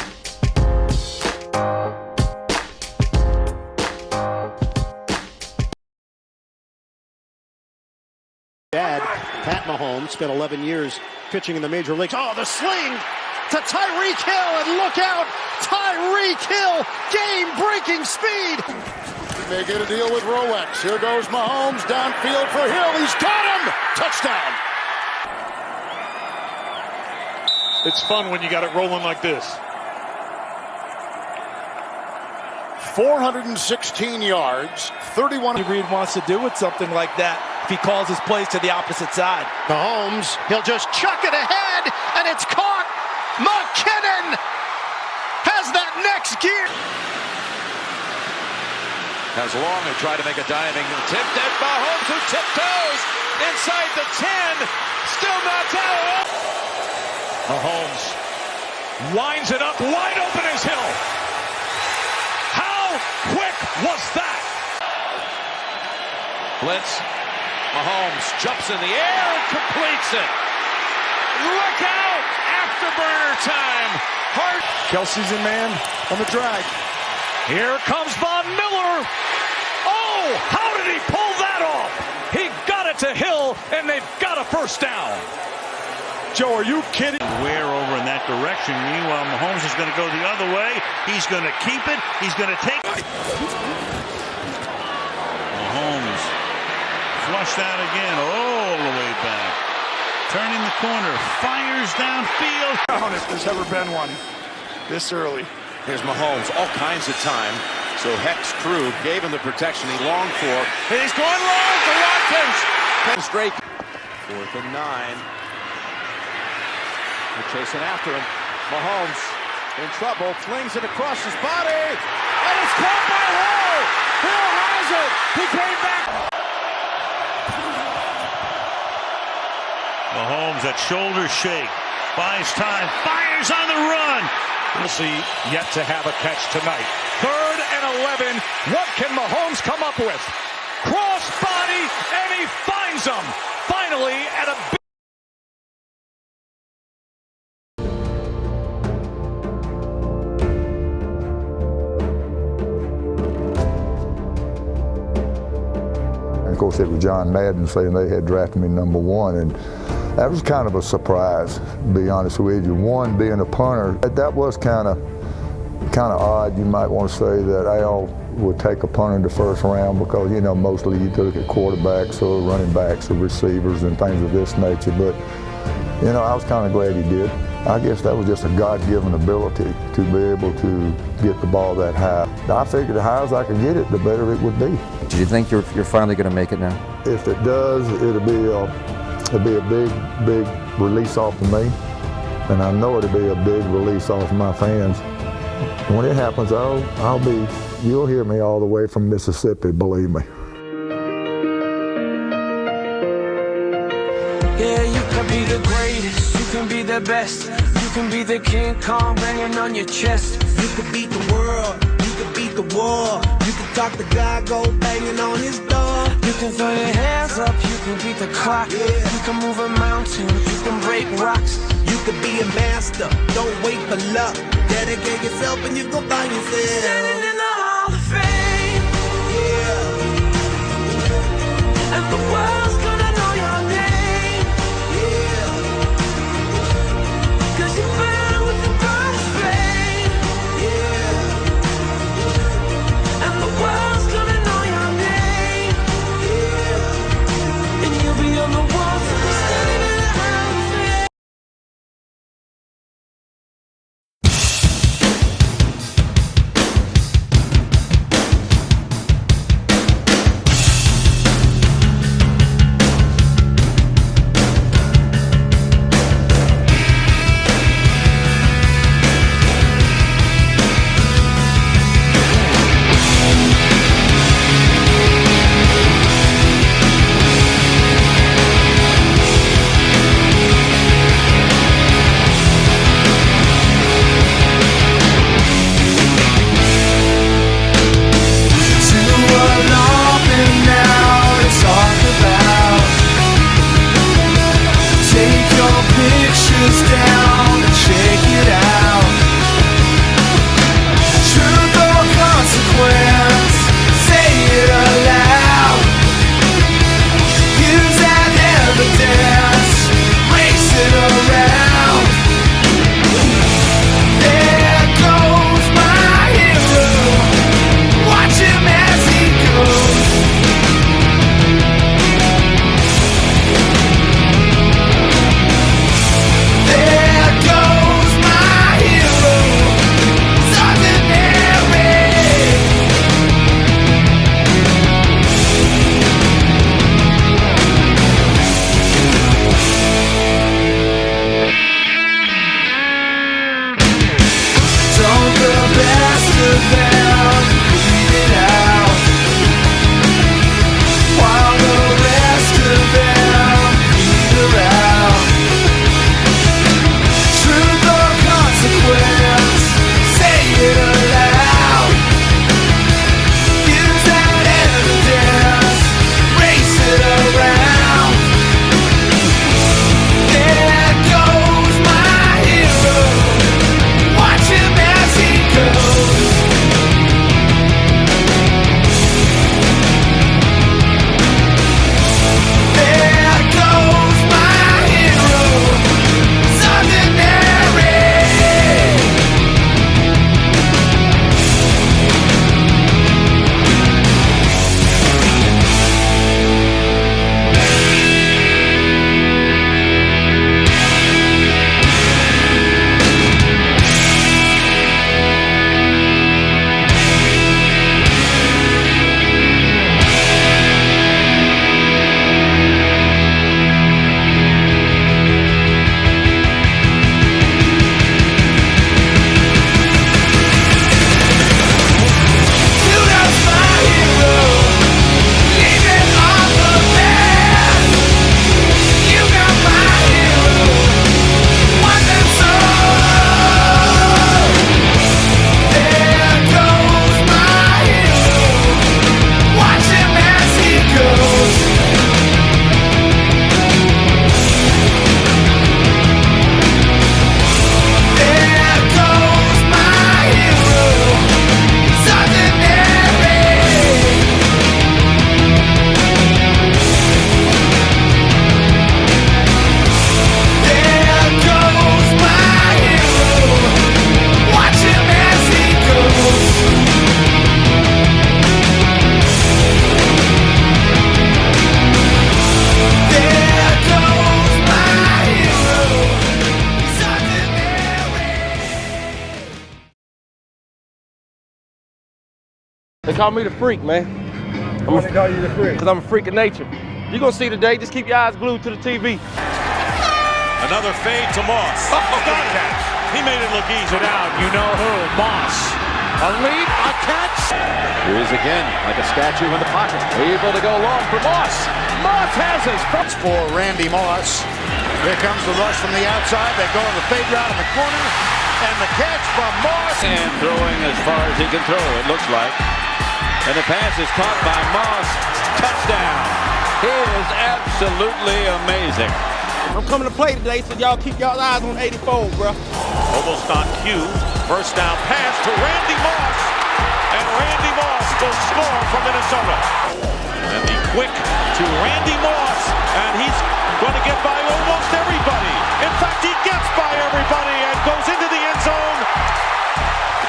Dad, Pat Mahomes, spent 11 years pitching in the major leagues. Oh, the sling to Tyreek Hill, and look out, Tyreek Hill, game-breaking speed. He may get a deal with Rolex. Here goes Mahomes downfield for Hill. He's got him. Touchdown. It's fun when you got it rolling like this. 416 yards, 31. Reed wants to do with something like that if he calls his plays to the opposite side. Mahomes, he'll just chuck it ahead, and it's caught. McKinnon has that next gear. As long to try to make a diving tip, that Mahomes who tiptoes inside the 10, still not out. Mahomes winds it up, wide open as Hill. How quick was that? Blitz. Mahomes jumps in the air and completes it. Look out! Afterburner time. Hart. Kelsey's in man on the drag. Here comes Von Miller. Oh, how did he pull that off? He got it to Hill, and they've got a first down. Joe, are you kidding? Ware over in that direction. Meanwhile, Mahomes is going to go the other way. He's going to keep it. He's going to take it. Mahomes flushed out again all the way back. Turning the corner, fires downfield. If there's ever been one this early. Here's Mahomes, all kinds of time. So Heck's crew gave him the protection he longed for. And he's going long to Watkins. Straight. 4th and 9. They're chasing after him. Mahomes in trouble, flings it across his body, and it's caught by Hill. Hill has it. He came back. Mahomes at shoulder shake, buys time, fires on the run. We'll see yet to have a catch tonight. 3rd and 11. What can Mahomes come up with? Cross body, and he finds them. Finally, at a Of course, it was John Madden saying they had drafted me #1, and that was kind of a surprise, to be honest with you. One, being a punter, that was kind of odd. You might want to say that Al would take a punter in the 1st round because, you know, mostly you look at quarterbacks or running backs or receivers and things of this nature. But, you know, I was kind of glad he did. I guess that was just a God-given ability to be able to get the ball that high. I figured the higher as I could get it, the better it would be. Do you think you're finally going to make it now? If it does, it'll be a big release off of me, and I know it'll be a big release off of my fans. When it happens, you'll hear me all the way from Mississippi, believe me. Yeah, you can be the greatest, you can be the best, you can be the King Kong banging on your chest. You can beat the world, you can beat the war, you can talk the guy, go banging on his door. You can throw your hands up, you can beat the clock, you can move a mountain, you can break rocks. You can be a master, don't wait for luck. Dedicate yourself and you go find yourself. Standing in the Hall of Fame, yeah. And the world's gonna know your name, yeah. 'Cause you're better with the bird of fame, yeah. They call me the freak, man. Why they call you the freak? Because I'm a freak of nature. You're going to see today, just keep your eyes glued to the TV. Another fade to Moss. Catch. He made it look easy now. You know who? Moss. A leap, a catch. Here he is again, like a statue in the pocket. Able to go long for Moss. Moss has his. It's for Randy Moss. Here comes the rush from the outside. They go to the fade route in the corner. And the catch from Moss. And throwing as far as he can throw, it looks like. And the pass is caught by Moss. Touchdown. He is absolutely amazing. I'm coming to play today, so y'all keep y'all eyes on 84, bro. Almost on cue. First down pass to Randy Moss. And Randy Moss will score for Minnesota. And the quick to Randy Moss. And he's going to get by almost everybody. In fact, he gets by everybody and goes into the end zone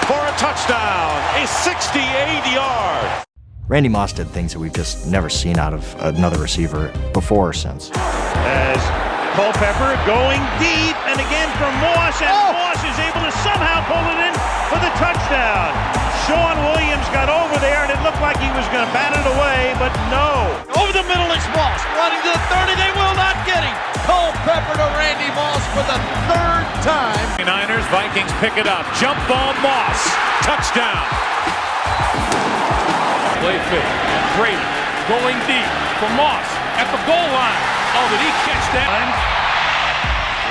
for a touchdown. A 68-yard. Randy Moss did things that we've just never seen out of another receiver before or since. As Culpepper going deep, and again from Moss, and Moss is able to somehow pull it in for the touchdown. Sean Williams got over there, and it looked like he was going to bat it away, but no. Over the middle is Moss, running to the 30, they will not get him. Culpepper to Randy Moss for the third time. Niners, Vikings pick it up. Jump ball, Moss. Touchdown. Play fake. Brady going deep for Moss at the goal line. Oh, did he catch that?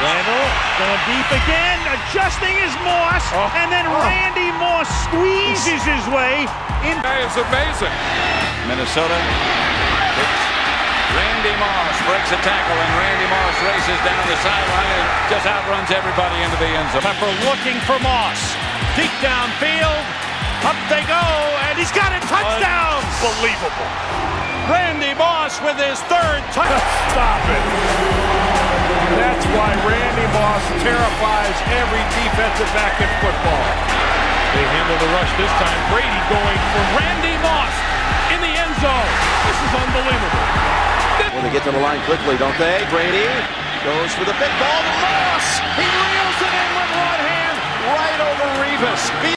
Randall going deep again, adjusting his Moss, and then Randy Moss squeezes his way in. That is amazing. Minnesota. Randy Moss breaks a tackle, and Randy Moss races down the sideline and just outruns everybody into the end zone. Pepper looking for Moss. Deep downfield. Up they go, and he's got it. Touchdown! Unbelievable. Randy Moss with his third touchdown. Stop it. That's why Randy Moss terrifies every defensive back in football. They handle the rush this time. Brady going for Randy Moss in the end zone. This is unbelievable. Well, they get to the line quickly, don't they? Brady goes for the big ball to Moss. He reels it in with one hand right over Revis.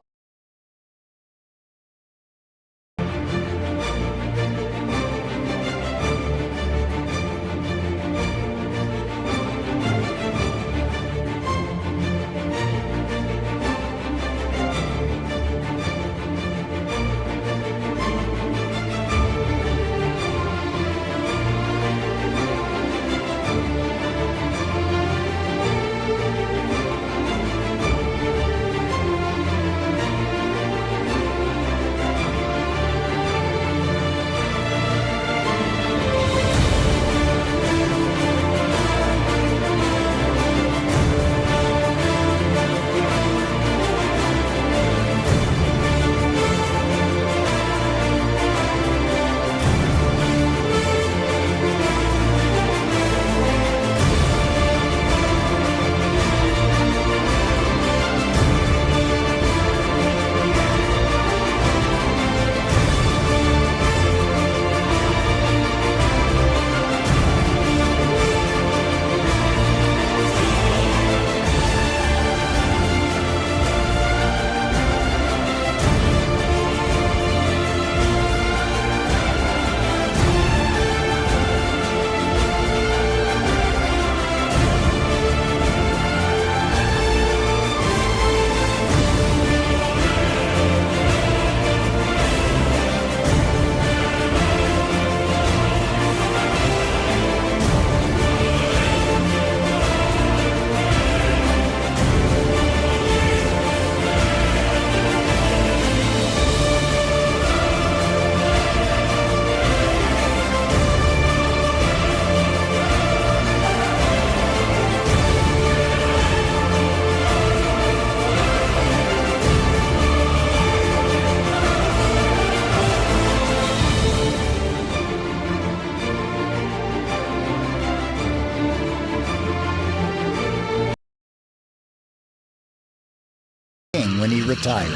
When he retired.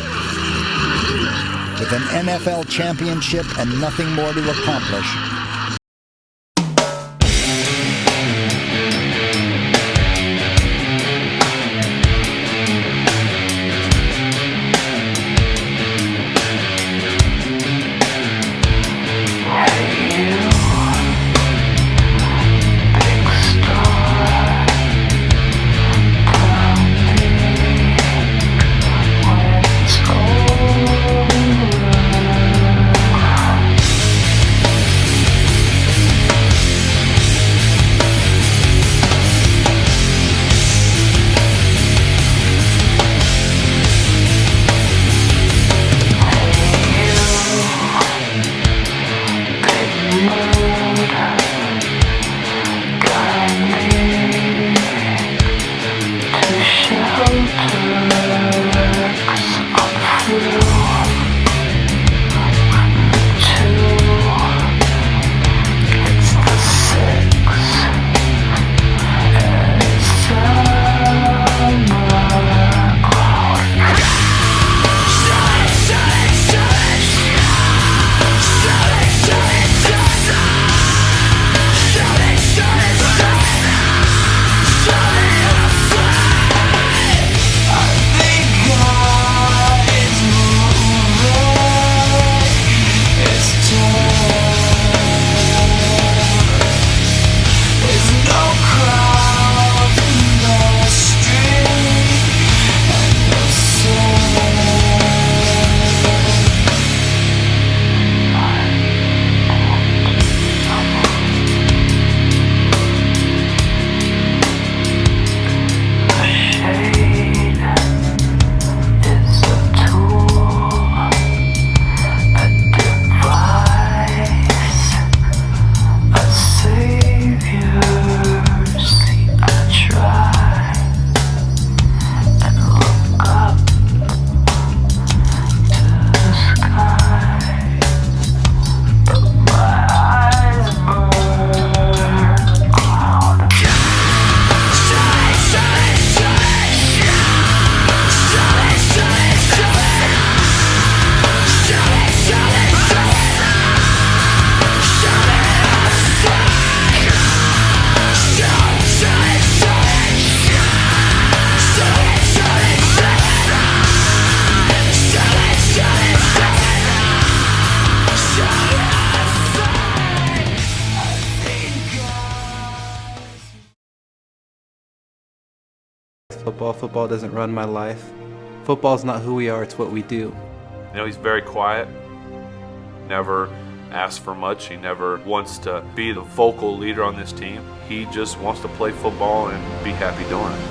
With an NFL championship and nothing more to accomplish, Football doesn't run my life. Football's not who we are, it's what we do. You know, he's very quiet, never asks for much. He never wants to be the vocal leader on this team. He just wants to play football and be happy doing it.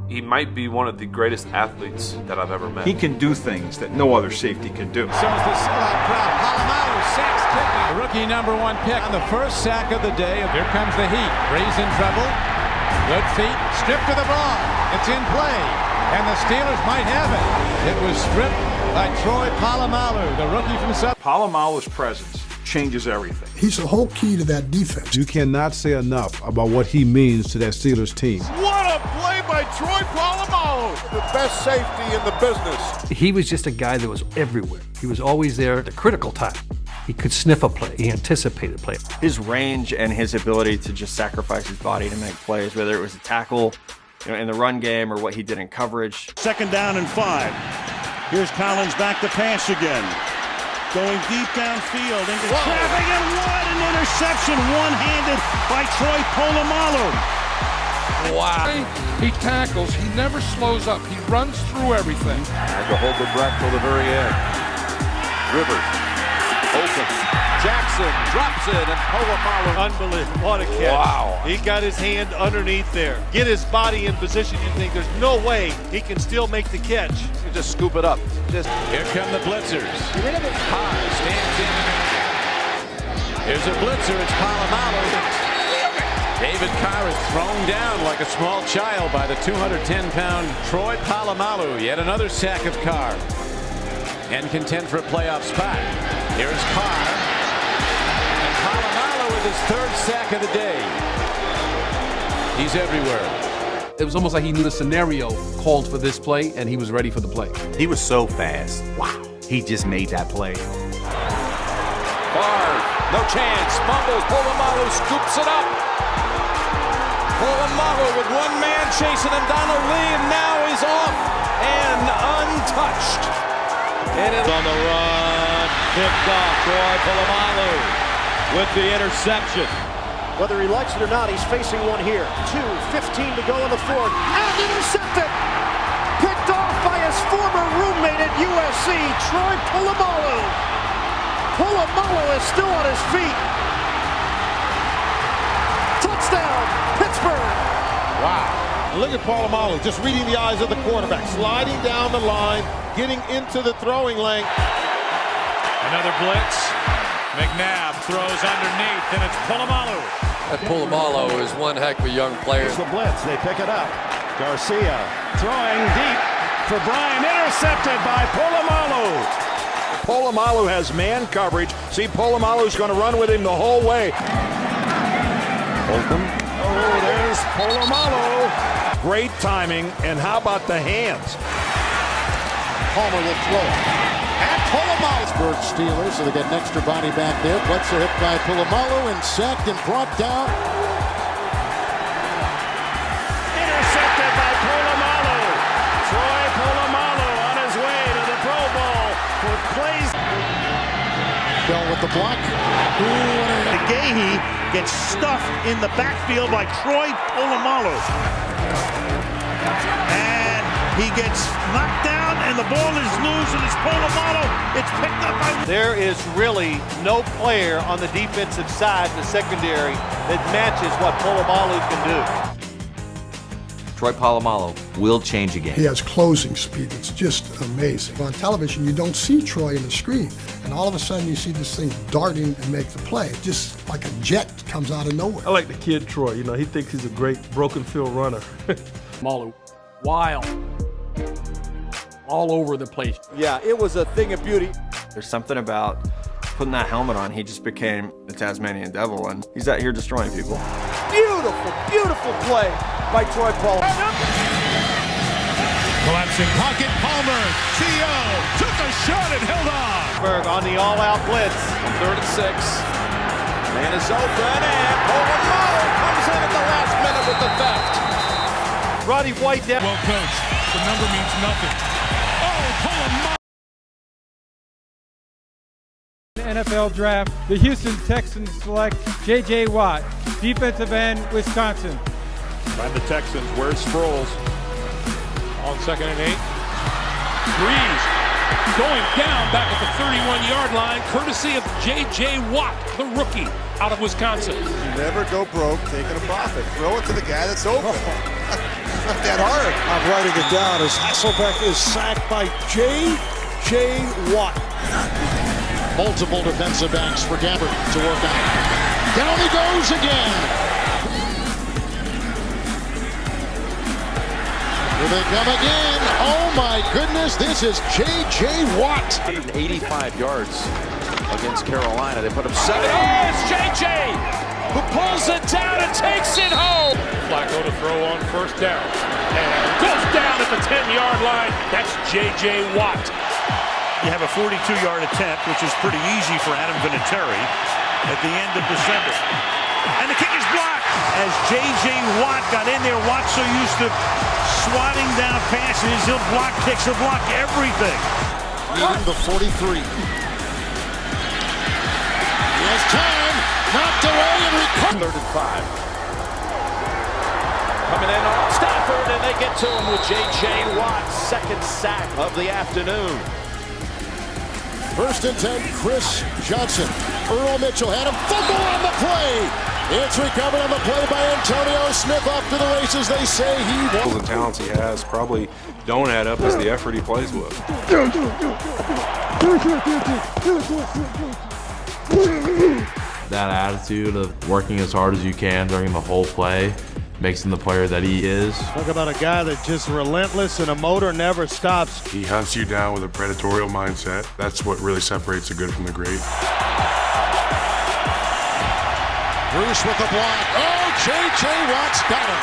He might be one of the greatest athletes that I've ever met. He can do things that no other safety can do. So is the sellout crowd. Polamalu sacks Pittman. Rookie #1 pick on the first sack of the day. Here comes the heat. Brees in trouble. Good feet. Stripped to the ball. It's in play. And the Steelers might have it. It was stripped by Troy Polamalu, the rookie from South. Polamalu's presence changes everything. He's the whole key to that defense. You cannot say enough about what he means to that Steelers team. What a play by Troy Polamalu. The best safety in the business. He was just a guy that was everywhere. He was always there at the critical time. He could sniff a play. He anticipated play. His range and his ability to just sacrifice his body to make plays, whether it was a tackle, in the run game or what he did in coverage. 2nd down and 5. Here's Collins back to pass again. Going deep downfield into traffic and what an interception, one-handed by Troy Polamalu. Wow. He tackles. He never slows up. He runs through everything. Had to hold the breath till the very end. Rivers, open. Jackson drops it, and Polamalu. Unbelievable. What a catch. Wow. He got his hand underneath there. Get his body in position. You think there's no way he can still make the catch. You just scoop it up. Here come the blitzers. High stands in. Here's a blitzer. It's Polamalu. David Carr is thrown down like a small child by the 210-pound Troy Polamalu. Yet another sack of Carr. And contend for a playoff spot. Here's Carr. And Polamalu with his 3rd sack of the day. He's everywhere. It was almost like he knew the scenario called for this play, and he was ready for the play. He was so fast. Wow. He just made that play. Barr, no chance. Fumbles. Polamalu scoops it up. Polamalu with one man chasing him. Donald Lee, and now he's off and untouched. And it's on the run. Picked off. Troy Polamalu with the interception. Whether he likes it or not, he's facing one here. 2:15 to go in the 4th. And intercepted! Picked off by his former roommate at USC, Troy Polamalu. Polamalu is still on his feet. Touchdown, Pittsburgh! Wow. Look at Polamalu just reading the eyes of the quarterback. Sliding down the line, getting into the throwing lane. Another blitz. McNabb throws underneath, and it's Polamalu. That Polamalu is one heck of a young player. It's the blitz. They pick it up. Garcia throwing deep for Bryant. Intercepted by Polamalu. Polamalu has man coverage. See, Polamalu's going to run with him the whole way. Open. Oh, there's Polamalu. Great timing, and how about the hands? Palmer will throw it. And Polamalu. Pittsburgh Steelers, so they get an extra body back there. Bledsoe hit by Polamalu and sacked and brought down. Intercepted by Polamalu. Troy Polamalu on his way to the Pro Bowl for plays. Bell with the block. Gahey gets stuffed in the backfield by Troy Polamalu. And he gets knocked down, and the ball is loose, and it's Polamalu. It's picked up by... There is really no player on the defensive side in the secondary that matches what Polamalu can do. Troy Polamalu will change a game. He has closing speed. It's just amazing. On television, you don't see Troy in the screen. And all of a sudden, you see this thing darting and make the play. Just like a jet comes out of nowhere. I like the kid Troy. You know, he thinks he's a great broken field runner. Malu, wild. All over the place. Yeah, it was a thing of beauty. There's something about putting that helmet on. He just became the Tasmanian devil, and he's out here destroying people. Beautiful, beautiful play by Troy Polamalu. Collapsing pocket, Palmer, T.O. took a shot and held on. On the all-out blitz, 3rd and 6. Man is open, and Polamalu comes in at the last minute with the theft. Roddy White down. Well coached. The number means nothing. Oh, Polamalu. NFL Draft, the Houston Texans select J.J. Watt, defensive end, Wisconsin. By the Texans, where's Sproles? On 2nd and 8. Breeze going down back at the 31-yard line, courtesy of J.J. Watt, the rookie out of Wisconsin. You never go broke taking a profit. Throw it to the guy that's open. It's not that hard. I'm writing it down as Hasselbeck is sacked by J.J. Watt. Multiple defensive backs for Gabbert to work on. Down he goes again. Here they come again. Oh my goodness, this is J.J. Watt. 185 yards against Carolina. They put him 7. Oh, it's J.J. who pulls it down and takes it home. Flacco to throw on 1st down. And goes down at the 10-yard line. That's J.J. Watt. You have a 42-yard attempt, which is pretty easy for Adam Vinatieri at the end of December. And the kick is blocked. As J.J. Watt got in there, Watt's so used to swatting down passes, he'll block kicks, he'll block everything. Leading the 43. He has time, knocked away and recovered. 3rd and 5. Coming in on Stafford, and they get to him with J.J. Watt, 2nd sack of the afternoon. 1st and 10, Chris Johnson. Earl Mitchell had him fumble on the play. It's recovered on the play by Antonio Smith. Off to the races, they say he won. The talents he has probably don't add up as the effort he plays with. That attitude of working as hard as you can during the whole play makes him the player that he is. Talk about a guy that's just relentless and a motor never stops. He hunts you down with a predatorial mindset. That's what really separates the good from the great. Bruce with the block. Oh, J.J. Watt's got him.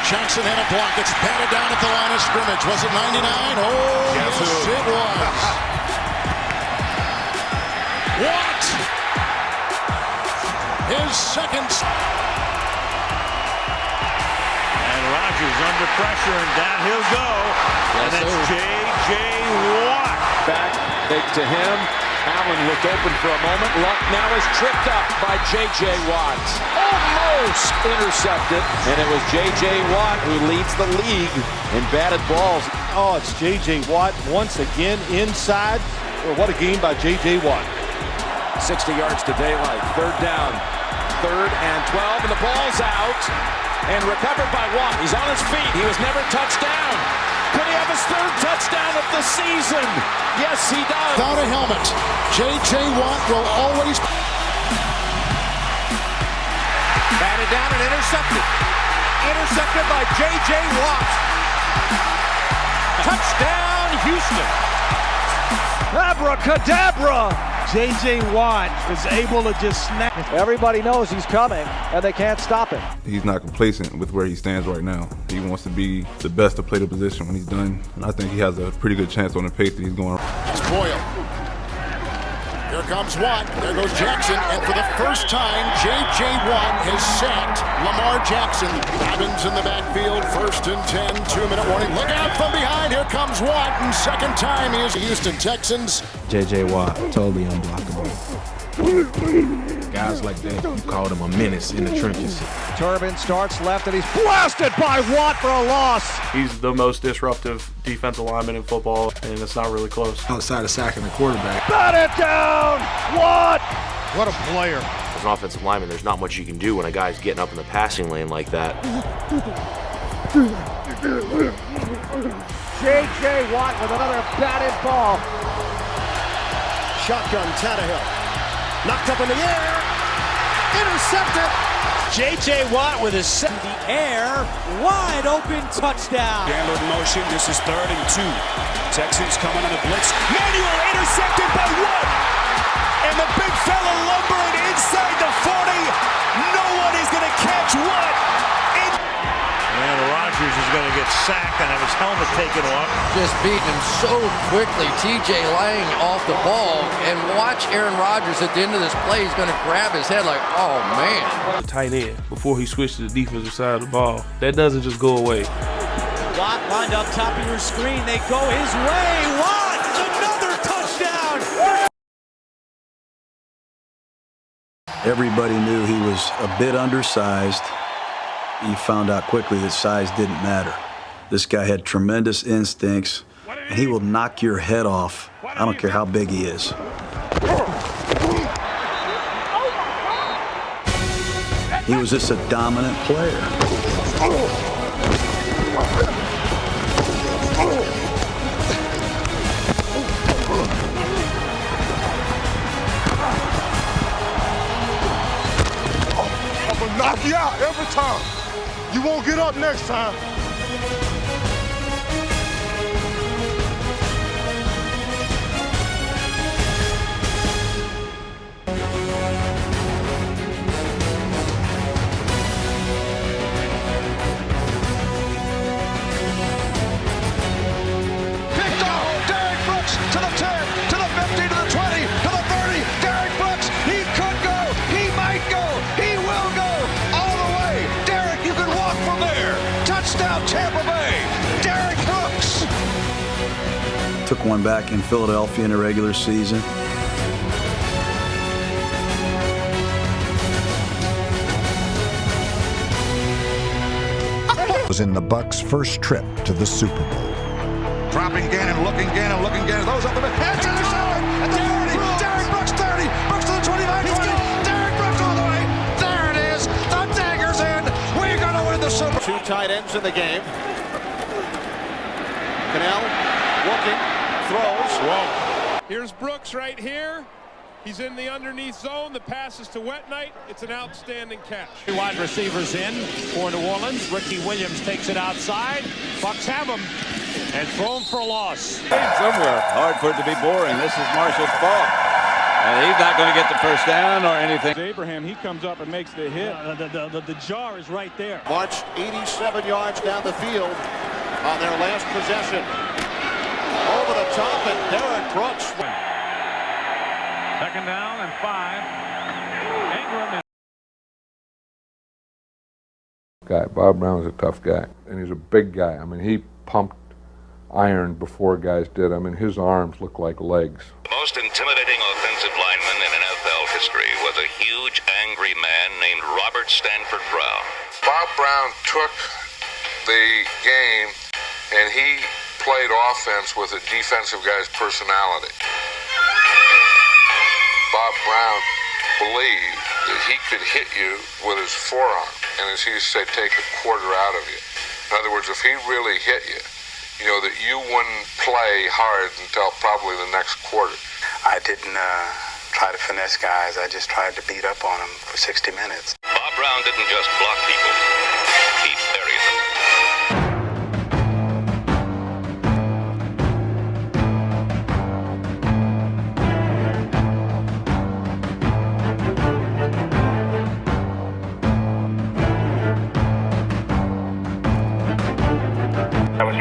Jackson had a block. It's batted down at the line of scrimmage. Was it 99? Oh, yes, it was. Watt! His 2nd. And Rodgers under pressure, and down he'll go. And that's J.J. Watt. Back, big to him. Allen looked open for a moment. Luck now is tripped up by J.J. Watt. Almost intercepted. And it was J.J. Watt who leads the league in batted balls. Oh, it's J.J. Watt once again inside. Well, what a game by J.J. Watt. 60 yards to daylight. 3rd down. 3rd and 12, and the ball's out. And recovered by Watt. He's on his feet. He was never touched down. Could he have his 3rd touchdown of the season? Yes, he does. Without a helmet, J.J. Watt will always. Batted down and intercepted. Intercepted by J.J. Watt. Touchdown, Houston. Abracadabra! J.J. Watt is able to just snap. Everybody knows he's coming, and they can't stop him. He's not complacent with where he stands right now. He wants to be the best to play the position when he's done. And I think he has a pretty good chance on the pace that he's going. It's Boyle. Here comes Watt. There goes Jackson. And for the first time, J.J. Watt has sacked Lamar Jackson. Dobbins in the backfield. 1st and 10. 2-minute warning. Look out from behind. Here comes Watt. And 2nd time he is the Houston Texans. J.J. Watt, totally unblockable. Guys like that, you call them a menace in the trenches. Turbin starts left, and he's blasted by Watt for a loss. He's the most disruptive defensive lineman in football, and it's not really close. Outside of sacking the quarterback. Bat it down! Watt! What a player. As an offensive lineman, there's not much you can do when a guy's getting up in the passing lane like that. J.J. Watt with another batted ball. Shotgun Tannehill. Knocked up in the air. Intercepted. J.J. Watt with his set in the air. Wide open touchdown. Chandler in motion. This is 3rd and 2. Texans coming on the blitz. Manuel intercepted by Watt. And the big fella lumbering inside the 40. No one is going to catch Watt. And Rodgers is going to get sacked and have his helmet taken off. Just beating him so quickly. TJ Lang off the ball. And watch Aaron Rodgers at the end of this play. He's going to grab his head like, oh, man. The tight end, before he switched to the defensive side of the ball, that doesn't just go away. Watt lined up top of your screen. They go his way. Watt, another touchdown. Everybody knew he was a bit undersized. He found out quickly that size didn't matter. This guy had tremendous instincts, and he will knock your head off. I don't care how big he is. He was just a dominant player. I'm gonna knock you out every time. You won't get up next time. Took one back in Philadelphia in the regular season. Was in the Bucs' first trip to the Super Bowl. Dropping Gannon, looking Gannon, those up the middle. It's intercepted at the 30. Derek Brooks 30. Brooks to the 25, 20. Derek Brooks all the way. There it is. The dagger's in. We're going to win the Super Bowl. 2 tight ends in the game. Cannell looking, throws. Whoa. Here's Brooks right here. He's in the underneath zone. The pass is to Wet Knight. It's an outstanding catch. Wide receivers in for New Orleans. Ricky Williams takes it outside. Bucs have him and throw him for a loss. Somewhere. Hard for it to be boring. This is Marshall's fault. And he's not going to get the first down or anything. Abraham, he comes up and makes the hit. The jar is right there. March 87 yards down the field on their last possession. Over the top, and Derek Brooks. Second down and 5. Ingram. Bob Brown was a tough guy, and he's a big guy. I mean, he pumped iron before guys did. I mean, his arms look like legs. The most intimidating offensive lineman in NFL history was a huge, angry man named Robert Stanford Brown. Bob Brown took the game and he played offense with a defensive guy's personality. Bob Brown believed that he could hit you with his forearm, and as he used to say, take a quarter out of you. In other words, if he really hit you, you know, that you wouldn't play hard until probably the next quarter. I didn't try to finesse guys. I just tried to beat up on them for 60 minutes. Bob Brown didn't just block people, he buried them.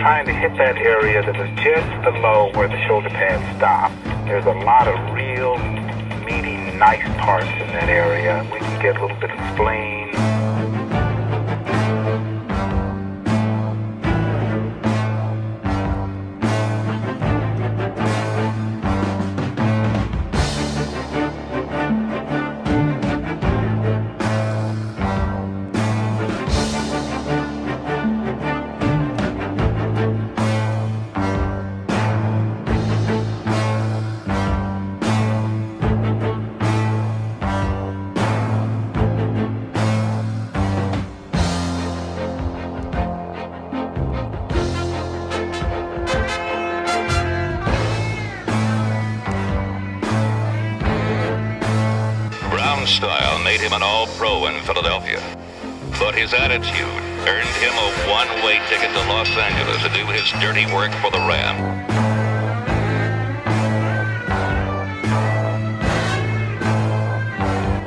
Trying to hit that area that was just below where the shoulder pad stopped. There's a lot of real meaty, nice parts in that area. We can get a little bit of spleen. Style made him an all-pro in Philadelphia. But his attitude earned him a one-way ticket to Los Angeles to do his dirty work for the Rams.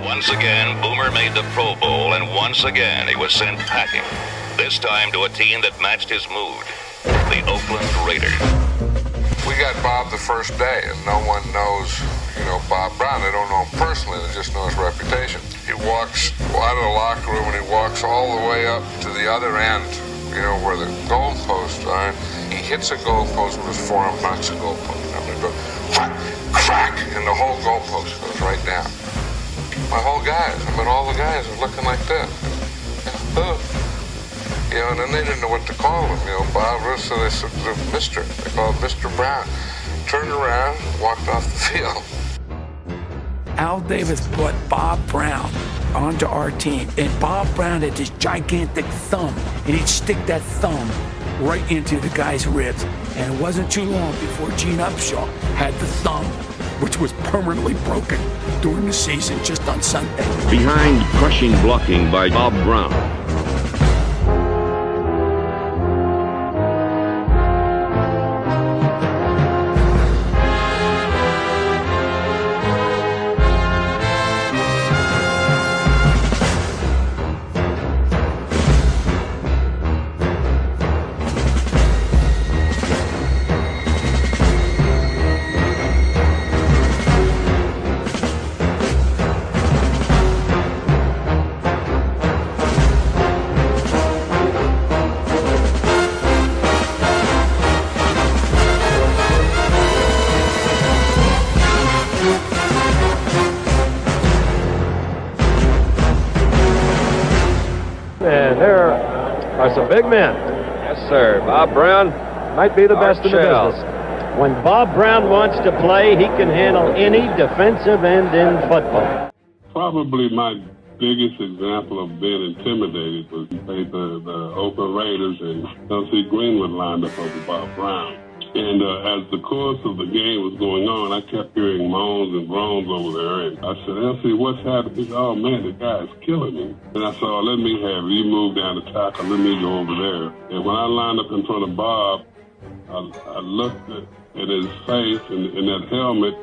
Once again, Boomer made the Pro Bowl, and once again he was sent packing. This time to a team that matched his mood, the Oakland Raiders. We got Bob the first day, and no one knows, you know, Bob Brown. They don't know him personally, they just know his reputation. He walks out of the locker room and he walks all the way up to the other end, you know, where the goalposts are. He hits a goalpost with his forearm, knocks a goalpost. I mean, go crack, crack, and the whole goalpost goes right down. My whole guy but all the guys were looking like that. You know, and then they didn't know what to call him. You know, Bob Russo, they said Mr. They called him Mr. Brown. Turned around, walked off the field. Al Davis brought Bob Brown onto our team, and Bob Brown had this gigantic thumb, and he'd stick that thumb right into the guy's ribs. And it wasn't too long before Gene Upshaw had the thumb, which was permanently broken during the season just on Sunday. Behind crushing blocking by Bob Brown. And there are some big men. Yes, sir. Bob Brown might be the best in the business. When Bob Brown wants to play, he can handle any defensive end in football. Probably my biggest example of being intimidated was we played the Oakland Raiders, and L.C. Greenwood lined up over Bob Brown. And as the course of the game was going on, I kept hearing moans and groans over there. And I said, L.C., what's happening? He said, oh, man, the guy's killing me. And I said, oh, let me have it. You move down the tackle. Let me go over there. And when I lined up in front of Bob, I looked at his face and that helmet,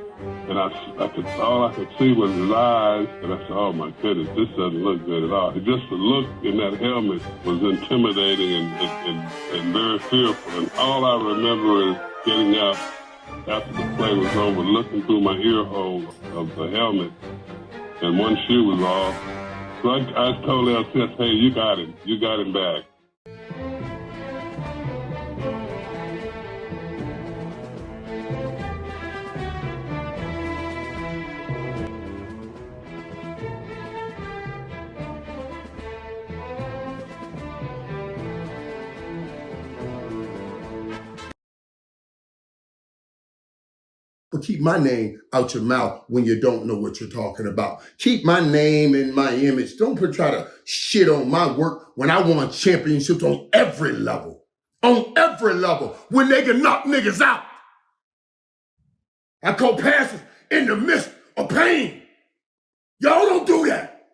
and all I could see was his eyes. And I said, oh, my goodness, this doesn't look good at all. Just the look in that helmet was intimidating and very fearful. And all I remember is getting up after the play was over, looking through my ear hole of the helmet, and one shoe was off. So I told LCS, hey, you got him. You got him back. But keep my name out your mouth when you don't know what you're talking about. Keep my name and my image. Don't try to shit on my work when I won championships on every level. On every level. When they can knock niggas out. I call passes in the midst of pain. Y'all don't do that.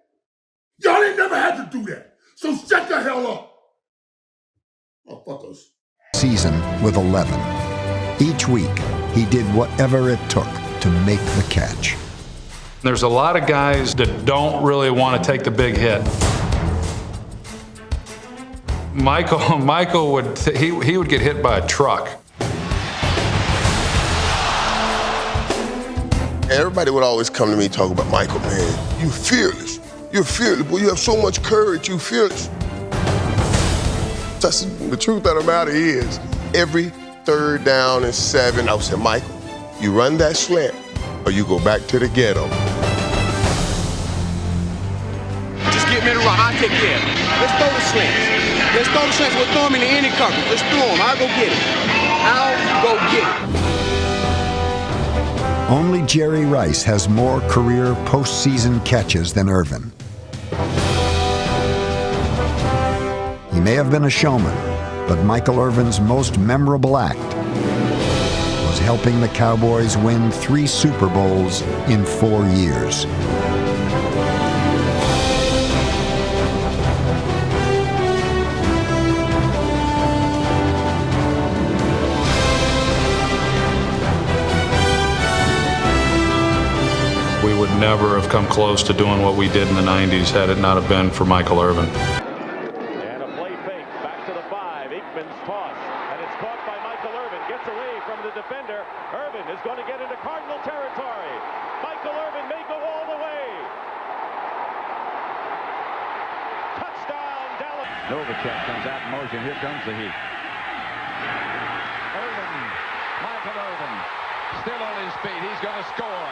Y'all ain't never had to do that. So shut the hell up. Motherfuckers. Season with 11. Each week, he did whatever it took to make the catch. There's a lot of guys that don't really want to take the big hit. Michael would get hit by a truck. Everybody would always come to me talk about Michael, man. You fearless. You're fearless. Boy, you have so much courage. You fearless. That's the truth of the matter is, every 3rd down and 7, I would say, Michael, you run that slant or you go back to the ghetto. Just get me to run. I'll take care of it. Let's throw the slants. Let's throw the slants. We'll throw them into any coverage. Let's throw them. I'll go get it. I'll go get it. Only Jerry Rice has more career postseason catches than Irvin. He may have been a showman, but Michael Irvin's most memorable act was helping the Cowboys win 3 Super Bowls in 4 years. We would never have come close to doing what we did in the 90s had it not have been for Michael Irvin. Novacek comes out in motion. Here comes the heat. Irvin, Michael Irvin, still on his feet. He's going to score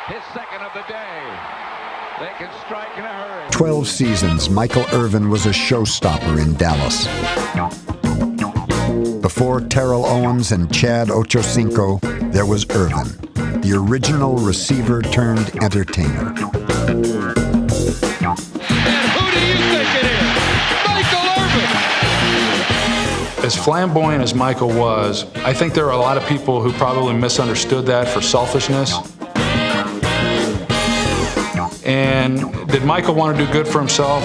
his second of the day. They can strike in a hurry. 12 seasons, Michael Irvin was a showstopper in Dallas. Before Terrell Owens and Chad Ochocinco, there was Irvin, the original receiver turned entertainer. And who do you think it is? Michael Irvin! As flamboyant as Michael was, I think there are a lot of people who probably misunderstood that for selfishness. And did Michael want to do good for himself?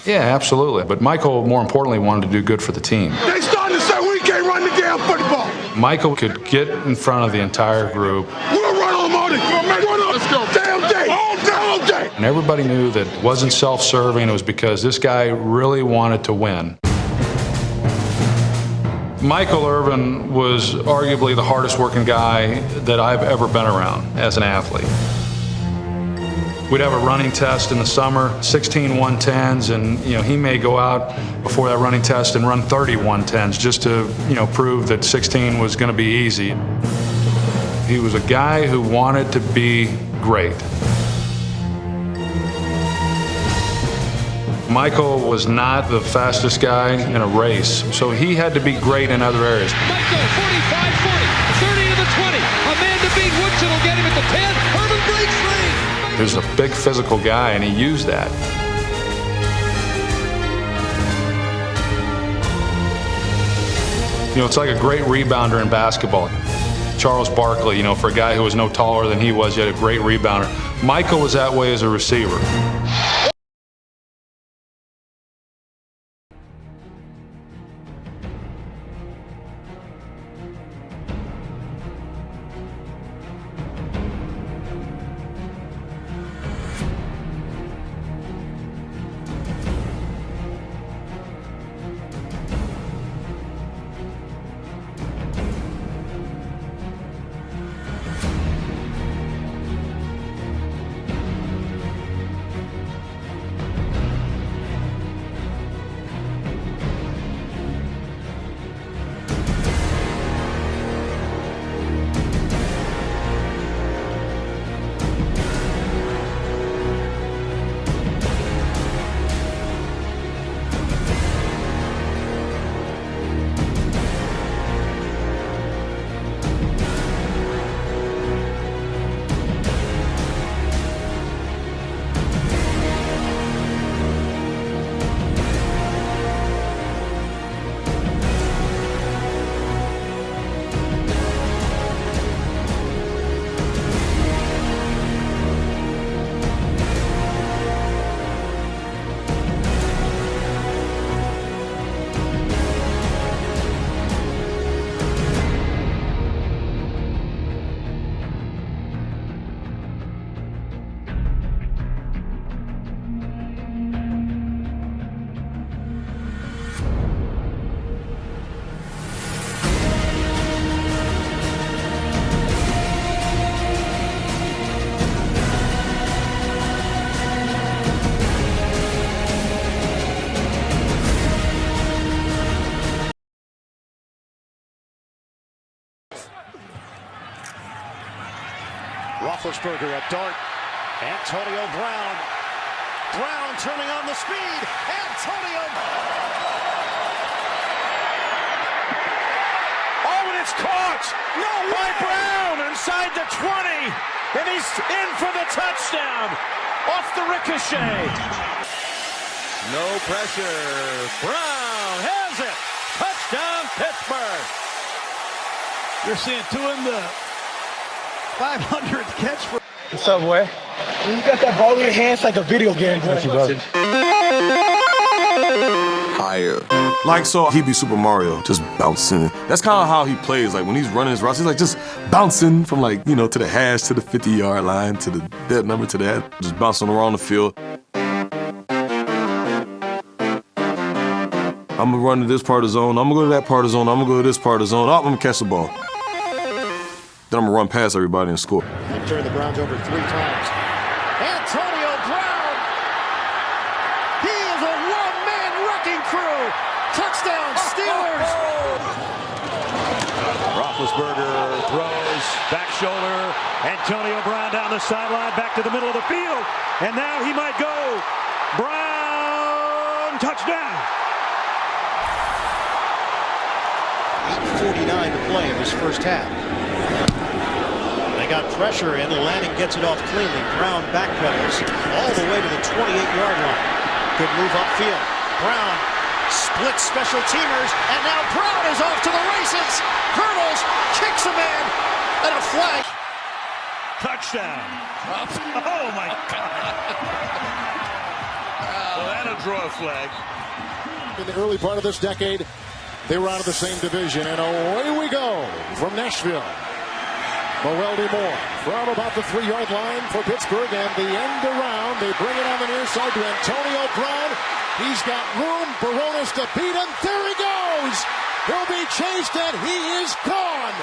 Yeah, absolutely. But Michael, more importantly, wanted to do good for the team. They starting to say we can't run the damn football. Michael could get in front of the entire group. We'll run all morning. Let's go. Damn day. All day. And everybody knew that it wasn't self-serving. It was because this guy really wanted to win. Michael Irvin was arguably the hardest working guy that I've ever been around as an athlete. We'd have a running test in the summer, 16 110s, and he may go out before that running test and run 30 110s just to prove that 16 was going to be easy. He was a guy who wanted to be great. Michael was not the fastest guy in a race, so he had to be great in other areas. Michael, 45-40, 30 to the 20. A man to beat. Woodson will get him at the 10. Irvin breaks free. He was a big physical guy, and he used that. It's like a great rebounder in basketball. Charles Barkley, for a guy who was no taller than he was, yet a great rebounder. Michael was that way as a receiver. Roethlisberger at dart. Antonio Brown. Brown turning on the speed. Antonio. Oh, and it's caught. No way. By Brown inside the 20. And he's in for the touchdown. Off the ricochet. No pressure. Brown has it. Touchdown, Pittsburgh. You're seeing two in the 500th catch for. What's up, boy? You got that ball in your hands like a video game. Higher. Like, so he be Super Mario, just bouncing. That's kind of how he plays. Like, when he's running his routes, he's like just bouncing from, like, to the hash, to the 50-yard line, to the dead number, to that. Just bouncing around the field. I'm gonna run to this part of the zone. I'm gonna go to that part of the zone. I'm gonna go to this part of the zone. Oh, I'm gonna catch the ball. Then I'm gonna run past everybody and score. They turned the Browns over 3 times. Antonio Brown. He is a one-man wrecking crew. Touchdown, Steelers. Roethlisberger throws, back shoulder, Antonio Brown down the sideline, back to the middle of the field, and now he might go. Brown, touchdown. 8:49 to play in this first half. They got pressure in. Lanning gets it off cleanly. Brown backpedals all the way to the 28-yard line. Good move upfield. Brown splits special teamers, and now Brown is off to the races. Hurdles, kicks a man, and a flag. Touchdown. Oh, my God. Well, that'll draw a flag. In the early part of this decade, they were out of the same division, and away we go from Nashville. Moeldy Moore from about the 3-yard line for Pittsburgh, and the end around. They bring it on the near side to Antonio Brown. He's got room, Barones to beat, and there he goes! He'll be chased, and he is gone!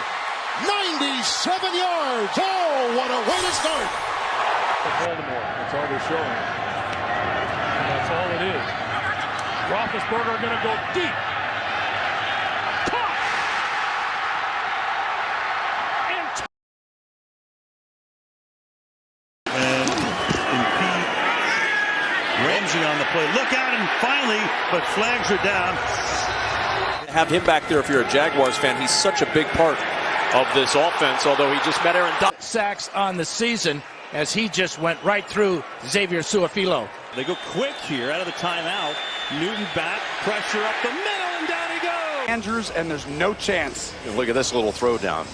97 yards! Oh, what a way to start! Baltimore, that's all they're showing. And that's all it is. Roethlisberger going to go deep. On the play. Look out, and finally, but flags are down. Have him back there if you're a Jaguars fan. He's such a big part of this offense, although he just met Aaron Donald. Sacks on the season as he just went right through Xavier Su'a-Filo. They go quick here out of the timeout. Newton back, pressure up the middle, and down he goes. Andrews, and there's no chance. And look at this little throwdown.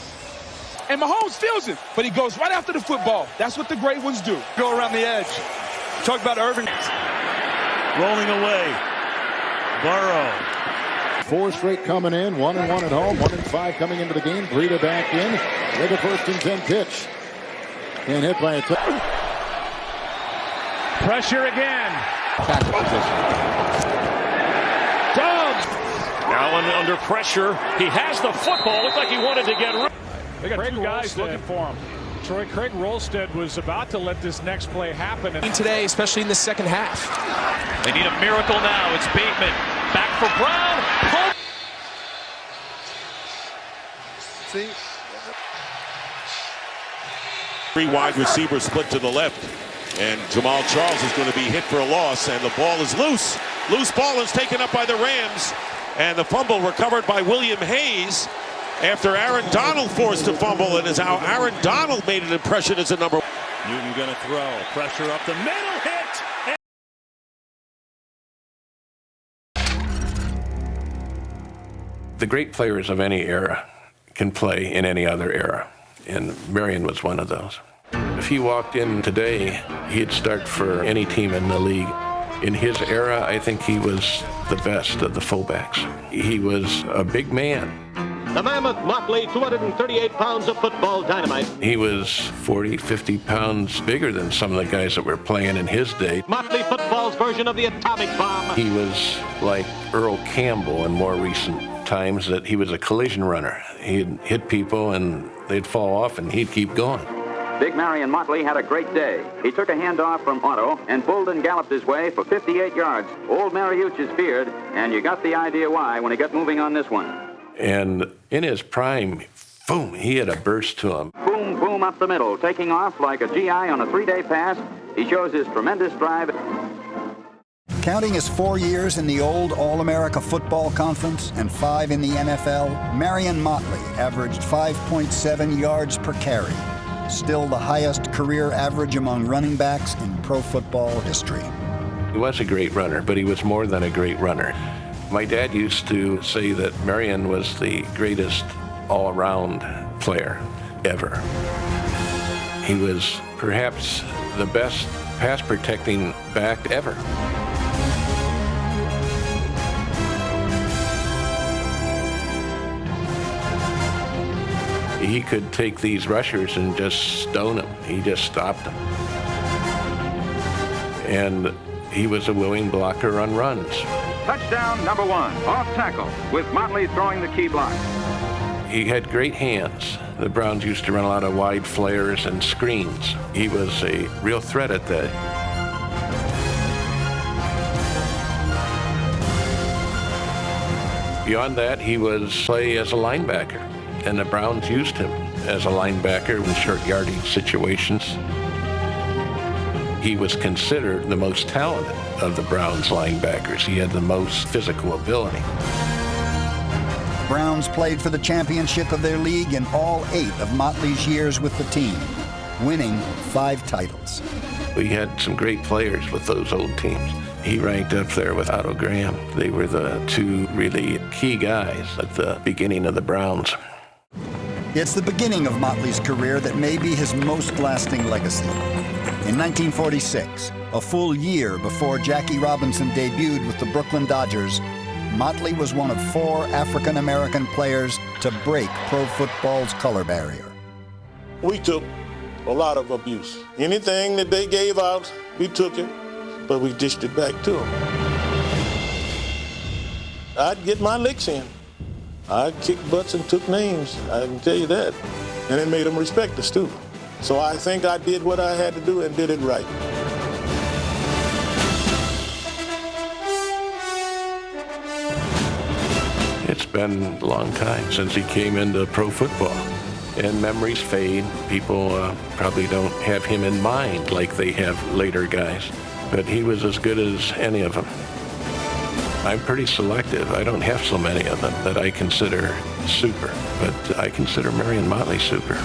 And Mahomes feels it, but he goes right after the football. That's what the great ones do. Go around the edge. Talk about Irvin. Rolling away. Burrow. 4 straight coming in, 1-1 at home, 1-5 coming into the game. Breida back in with a 1st and 10 pitch. And hit by a pressure again. Tackle position. Dobbs. Now under pressure. He has the football. Looked like he wanted to get. They got two guys looking for him. Craig Rolstead was about to let this next play happen. Today, especially in the second half. They need a miracle now. It's Bateman. Back for Brown. See? 3 wide receivers split to the left. And Jamal Charles is going to be hit for a loss. And the ball is loose. Loose ball is taken up by the Rams. And the fumble recovered by William Hayes. After Aaron Donald forced a fumble, and is how Aaron Donald made an impression as a number. Newton going to throw. Pressure up the middle. Hit. The great players of any era can play in any other era, and Marion was one of those. If he walked in today, he'd start for any team in the league. In his era, I think he was the best of the fullbacks. He was a big man. The Mammoth Motley, 238 pounds of football dynamite. He was 40, 50 pounds bigger than some of the guys that were playing in his day. Motley football's version of the atomic bomb. He was like Earl Campbell in more recent times, that he was a collision runner. He'd hit people and they'd fall off and he'd keep going. Big Marion Motley had a great day. He took a handoff from Otto and pulled and galloped his way for 58 yards. Old Mariucci is feared, and you got the idea why when he got moving on this one. And in his prime, boom, he had a burst to him. Boom, boom up the middle, taking off like a GI on a 3-day pass. He shows his tremendous drive. Counting his 4 years in the old All-America Football Conference and 5 in the NFL, Marion Motley averaged 5.7 yards per carry. Still the highest career average among running backs in pro football history. He was a great runner, but he was more than a great runner. My dad used to say that Marion was the greatest all-around player ever. He was perhaps the best pass-protecting back ever. He could take these rushers and just stone them. He just stopped them. And he was a willing blocker on runs. Touchdown number 1, off tackle, with Motley throwing the key block. He had great hands. The Browns used to run a lot of wide flares and screens. He was a real threat at that. Beyond that, he was play as a linebacker. and the Browns used him as a linebacker in short yardage situations. He was considered the most talented of the Browns linebackers. He had the most physical ability. Browns played for the championship of their league in all 8 of Motley's years with the team, winning 5 titles. We had some great players with those old teams. He ranked up there with Otto Graham. They were the 2 really key guys at the beginning of the Browns. It's the beginning of Motley's career that may be his most lasting legacy. In 1946, a full year before Jackie Robinson debuted with the Brooklyn Dodgers, Motley was one of 4 African-American players to break pro football's color barrier. We took a lot of abuse. Anything that they gave out, we took it, but we dished it back to them. I'd get my licks in. I kicked butts and took names, I can tell you that. And it made them respect us too. So I think I did what I had to do and did it right. It's been a long time since he came into pro football, and memories fade. People probably don't have him in mind like they have later guys, but he was as good as any of them. I'm pretty selective. I don't have so many of them that I consider super, but I consider Marion Motley super.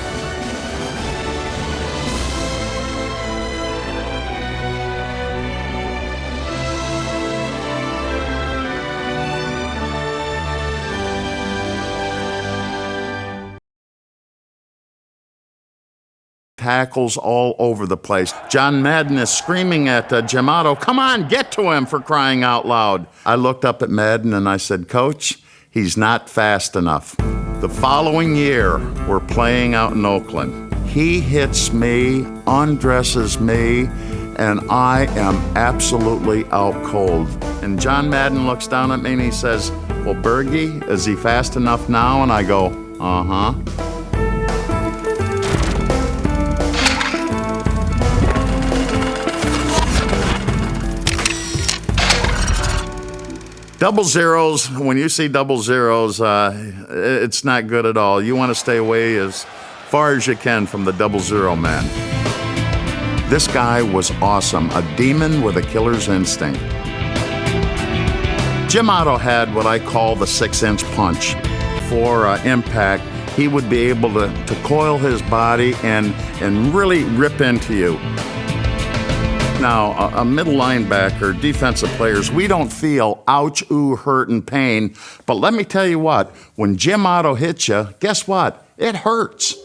Tackles all over the place. John Madden is screaming at Jim Otto, "Come on, get to him," for crying out loud. I looked up at Madden and I said, "Coach, he's not fast enough." The following year, we're playing out in Oakland. He hits me, undresses me, and I am absolutely out cold. And John Madden looks down at me and he says, "Well, Bergie, is he fast enough now?" And I go, "Uh-huh." Double zeros, when you see double zeros, it's not good at all. You want to stay away as far as you can from the double zero man. This guy was awesome, a demon with a killer's instinct. Jim Otto had what I call the 6-inch punch. For impact, he would be able to coil his body and really rip into you. Now, a middle linebacker, defensive players, we don't feel ouch, ooh, hurt, and pain. But let me tell you what, when Jim Otto hits you, guess what? It hurts.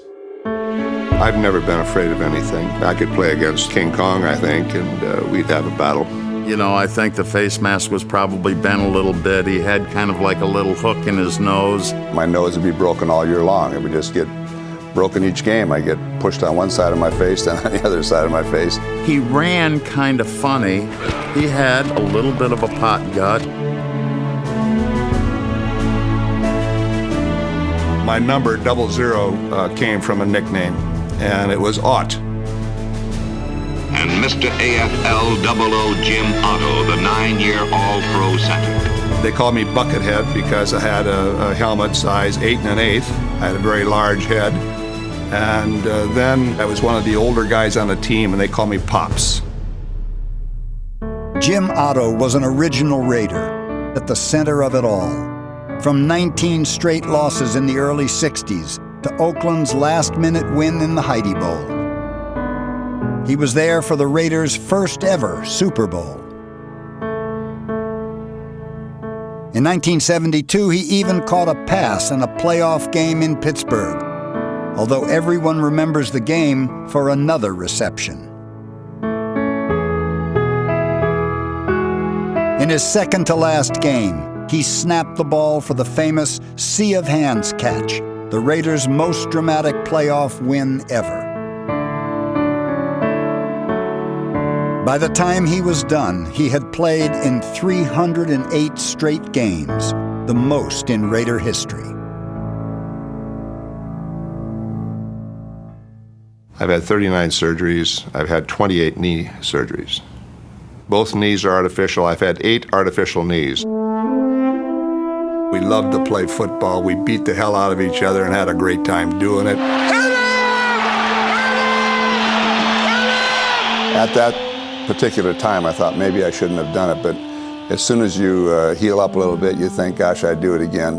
I've never been afraid of anything. I could play against King Kong, I think, and we'd have a battle. You know, I think the face mask was probably bent a little bit. He had kind of like a little hook in his nose. My nose would be broken all year long. It would just get broken each game. I get pushed on one side of my face, then on the other side of my face. He ran kind of funny. He had a little bit of a pot gut. My number 00 came from a nickname, and it was Ott. And Mr. AFL 00 Jim Otto, the 9-year All-Pro center. They called me Buckethead because I had a helmet size 8 1/8. I had a very large head. And then I was one of the older guys on the team, and they called me Pops. Jim Otto was an original Raider, at the center of it all. From 19 straight losses in the early 60s to Oakland's last-minute win in the Heidi Bowl. He was there for the Raiders' first ever Super Bowl. In 1972, he even caught a pass in a playoff game in Pittsburgh, although everyone remembers the game for another reception. In his second-to-last game, he snapped the ball for the famous Sea of Hands catch, the Raiders' most dramatic playoff win ever. By the time he was done, he had played in 308 straight games, the most in Raider history. I've had 39 surgeries. I've had 28 knee surgeries. Both knees are artificial. I've had 8 artificial knees. We loved to play football. We beat the hell out of each other and had a great time doing it. At that particular time, I thought maybe I shouldn't have done it, but as soon as you heal up a little bit, you think, gosh, I'd do it again.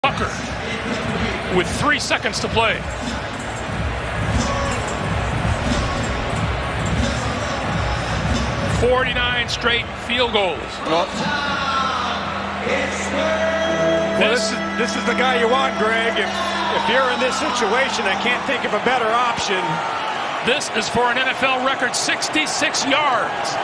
Tucker with 3 seconds to play. "49 straight field goals. This is the guy you want, Greg. If you're in this situation, I can't think of a better option. This is for an NFL record 66 yards.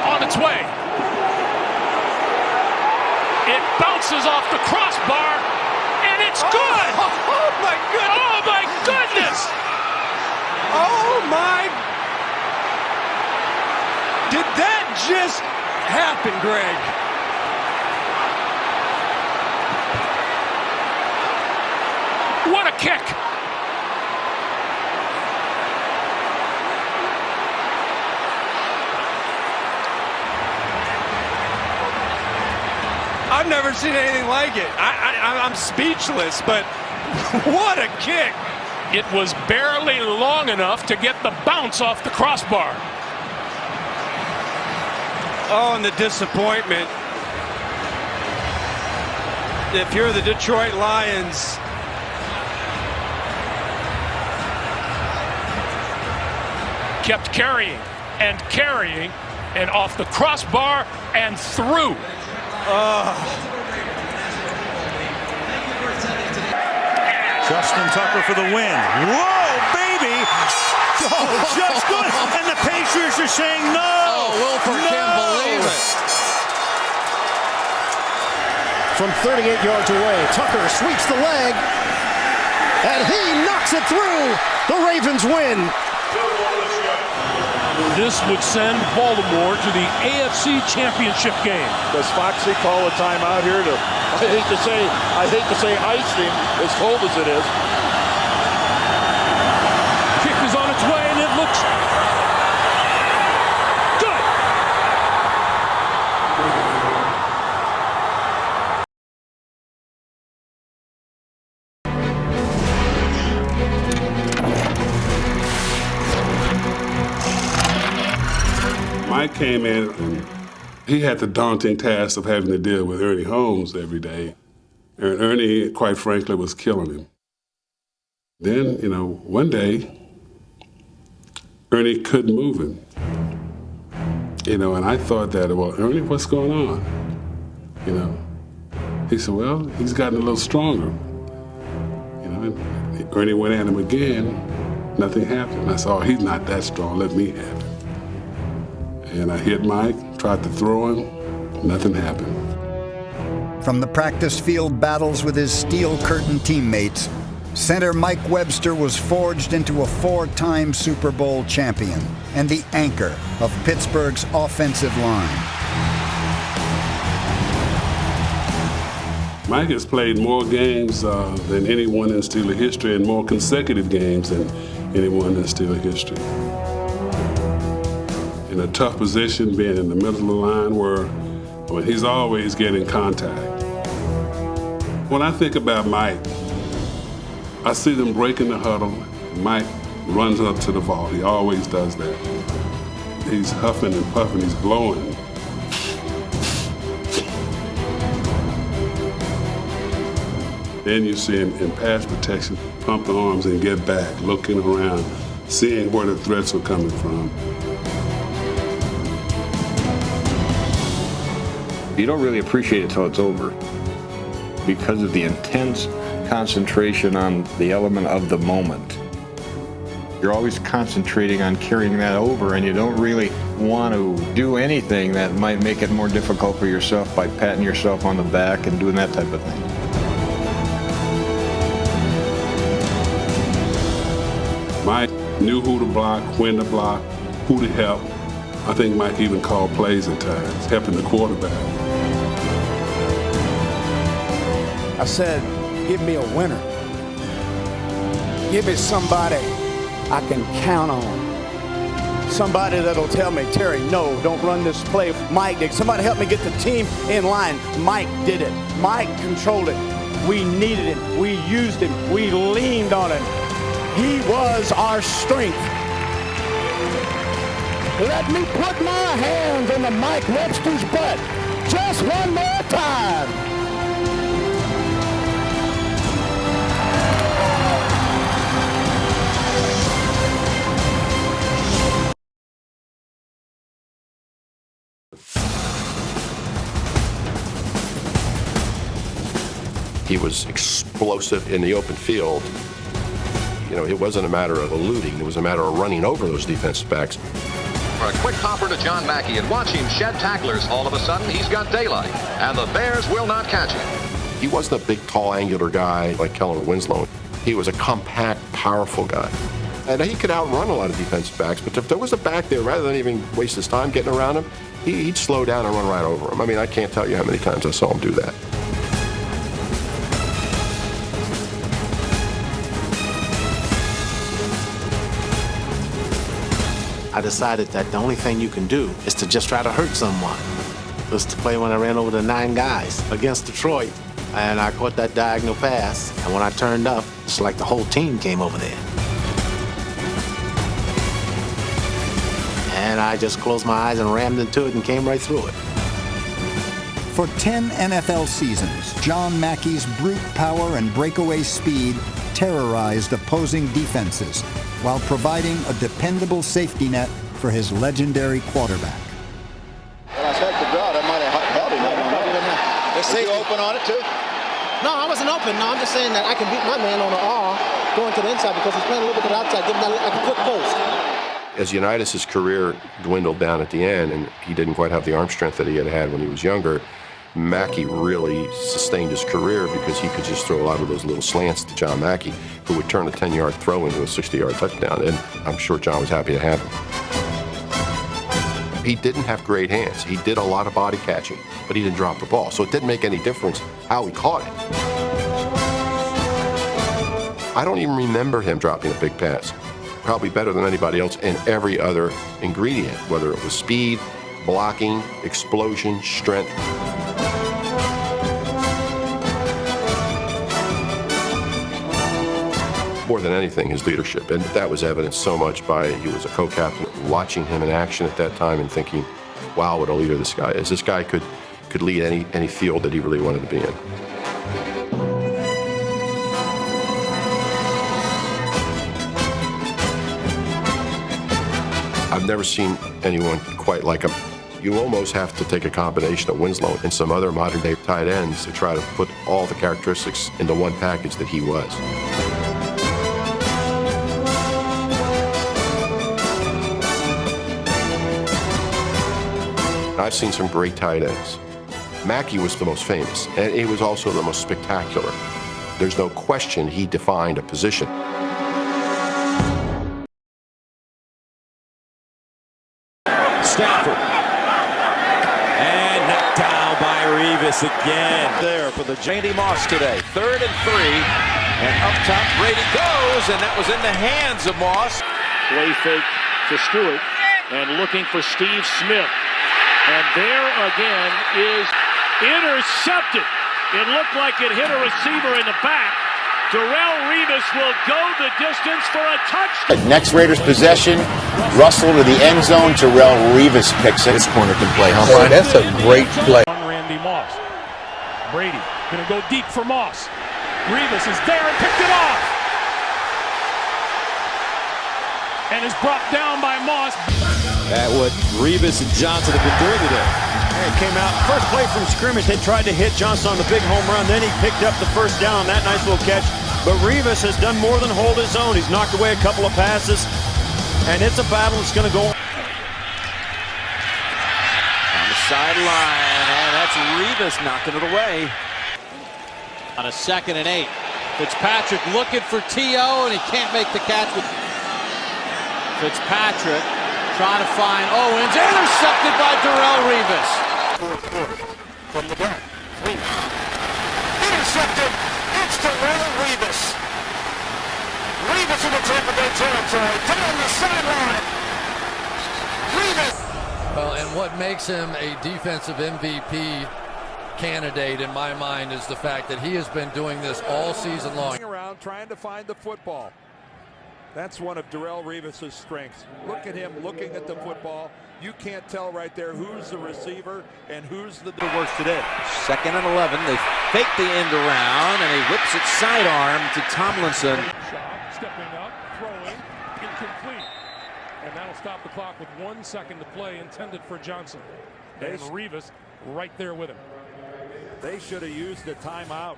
On its way. It bounces off the crossbar, and it's good! Oh my goodness! Oh my goodness! Oh my! Did that just happen, Greg? What a kick! I've never seen anything like it. I'm speechless, but what a kick! It was barely long enough to get the bounce off the crossbar. Oh, and the disappointment. If you're the Detroit Lions, kept carrying, and off the crossbar and through. Justin Tucker for the win. Whoa, baby! Oh, just good. And the Patriots are saying no. Oh, Wilford can't believe it. From 38 yards away, Tucker sweeps the leg, and he knocks it through. The Ravens win. This would send Baltimore to the AFC Championship game. Does Foxy call a timeout here to, I hate to say ice him, as cold as it is. Kick is on its way, and it looks good. Mike came in and he had the daunting task of having to deal with Ernie Holmes every day. And Ernie, quite frankly, was killing him. Then, one day, Ernie couldn't move him. And I thought that, well, Ernie, what's going on? He said, well, he's gotten a little stronger. And Ernie went at him again, nothing happened. I said, oh, he's not that strong, let me have it. And I hit Mike, tried to throw him, nothing happened. From the practice field battles with his steel curtain teammates, center Mike Webster was forged into a 4-time Super Bowl champion and the anchor of Pittsburgh's offensive line. Mike has played more games than anyone in Steeler history and more consecutive games than anyone in Steeler history. In a tough position, being in the middle of the line where he's always getting contact. When I think about Mike, I see them breaking the huddle. Mike runs up to the vault. He always does that. He's huffing and puffing, he's blowing. Then you see him in pass protection, pump the arms and get back, looking around, seeing where the threats were coming from. You don't really appreciate it till it's over because of the intense concentration on the element of the moment. You're always concentrating on carrying that over, and you don't really want to do anything that might make it more difficult for yourself by patting yourself on the back and doing that type of thing. Mike knew who to block, when to block, who to help. I think Mike even called plays at times, helping the quarterback. I said, give me a winner. Give me somebody I can count on. Somebody that'll tell me, Terry, no, don't run this play. Mike did. Somebody help me get the team in line. Mike did it. Mike controlled it. We needed him. We used him. We leaned on him. He was our strength. Let me put my hands on the Mike Webster's butt just one more time. He was explosive in the open field. You know, it wasn't a matter of eluding, it was a matter of running over those defensive backs. For a quick hopper to John Mackey, and watch him shed tacklers. All of a sudden, he's got daylight, and the Bears will not catch him. He wasn't a big, tall, angular guy like Kellen Winslow. He was a compact, powerful guy. And he could outrun a lot of defensive backs, but if there was a back there, rather than even waste his time getting around him, he'd slow down and run right over him. I mean, I can't tell you how many times I saw him do that. I decided that the only thing you can do is to just try to hurt someone. It was to play when I ran over the 9 guys against Detroit, and I caught that diagonal pass, and when I turned up, it's like the whole team came over there. And I just closed my eyes and rammed into it and came right through it. For 10 NFL seasons, John Mackey's brute power and breakaway speed terrorized opposing defenses while providing a dependable safety net for his legendary quarterback. Well, I said the draw, that might have held him. They say you open on it too? No, I wasn't open. No, I'm just saying that I can beat my man on the R going to the inside because he's playing a little bit outside, giving that like a quick post. As Unitas' career dwindled down at the end, and he didn't quite have the arm strength that he had when he was younger, Mackey really sustained his career because he could just throw a lot of those little slants to John Mackey, who would turn a 10-yard throw into a 60-yard touchdown, and I'm sure John was happy to have him. He didn't have great hands. He did a lot of body catching, but he didn't drop the ball, so it didn't make any difference how he caught it. I don't even remember him dropping a big pass. Probably better than anybody else in every other ingredient, whether it was speed, blocking, explosion, strength. More than anything, his leadership, and that was evidenced so much by he was a co-captain, watching him in action at that time and thinking, wow, what a leader this guy is. This guy could lead any field that he really wanted to be in. I've never seen anyone quite like him. You almost have to take a combination of Winslow and some other modern-day tight ends to try to put all the characteristics into one package that he was. I've seen some great tight ends. Mackey was the most famous, and he was also the most spectacular. There's no question he defined a position. Stafford. And knocked down by Revis again. There for the Randy Moss today. 3rd and 3. And up top, Brady goes, and that was in the hands of Moss. Play fake to Stewart, and looking for Steve Smith. And there again is intercepted. It looked like it hit a receiver in the back. Darrelle Revis will go the distance for a touchdown. Next Raiders possession, Russell to the end zone. Darrelle Revis picks it. This corner can play. Oh, that's a great play. Randy Moss. Brady going to go deep for Moss. Revis is there and picked it off. And is brought down by Moss. At what Revis and Johnson have been doing today. It came out, first play from scrimmage, they tried to hit Johnson on the big home run, then he picked up the first down on that nice little catch. But Revis has done more than hold his own. He's knocked away a couple of passes, and it's a battle that's going to go on. On the sideline, and that's Revis knocking it away. On a 2nd and 8. Fitzpatrick looking for T.O., and he can't make the catch with Fitzpatrick. Trying to find Owens, intercepted by Darrelle Revis. From the back, intercepted. It's Darrelle Revis. Revis in the Tampa Bay territory. Down the sideline. Revis. Well, and what makes him a defensive MVP candidate in my mind is the fact that he has been doing this all season long. Around trying to find the football. That's one of Darrelle Revis' strengths. Look at him looking at the football. You can't tell right there who's the receiver and who's the works today. 2nd and 11. They fake the end around, and he whips it sidearm to Tomlinson. Stepping up, throwing, incomplete. And that'll stop the clock with 1 second to play, intended for Johnson. And Revis right there with him. They should have used the timeout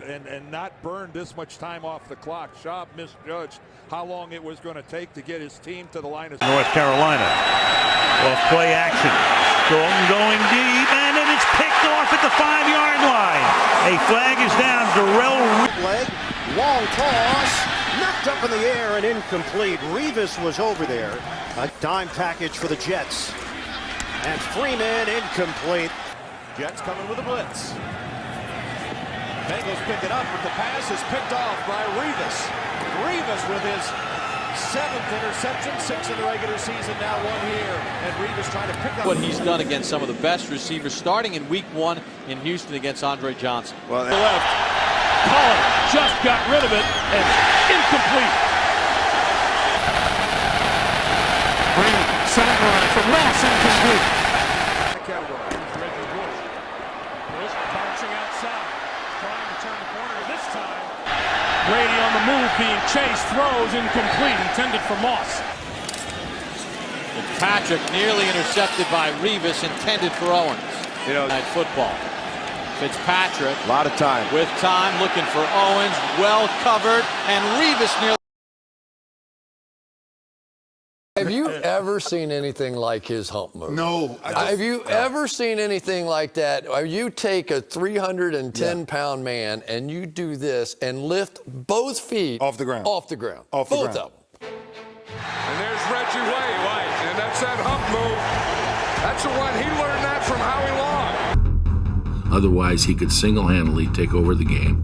and not burned this much time off the clock. Schaub misjudged how long it was going to take to get his team to the line of North Carolina. Off play action. Dalton going deep, and it is picked off at the 5-yard line. A flag is down. Darrelle leg, long toss, knocked up in the air and incomplete. Revis was over there. A dime package for the Jets. And Freeman incomplete. Jets coming with a blitz. Bengals pick it up, but the pass is picked off by Revis. Revis with his 7th interception, 6 in the regular season, now 1 here. And Revis trying to pick up what he's done against some of the best receivers, starting in week 1 in Houston against Andre Johnson. Well, the left. Cullen just got rid of it, and incomplete. Green, sideline for Moss, incomplete. Brady on the move, being chased, throws, incomplete, intended for Moss. Patrick nearly intercepted by Revis, intended for Owens. You know, night football. Fitzpatrick. A lot of time. With time, looking for Owens, well covered, and Revis nearly. Have you ever seen anything like his hump move? No. Have you ever seen anything like that? You take a 310-pound man and you do this and lift both feet off the ground. Both of them. And there's Reggie White, and that's that hump move. That's the one. He learned that from Howie Long. Otherwise, he could single-handedly take over the game.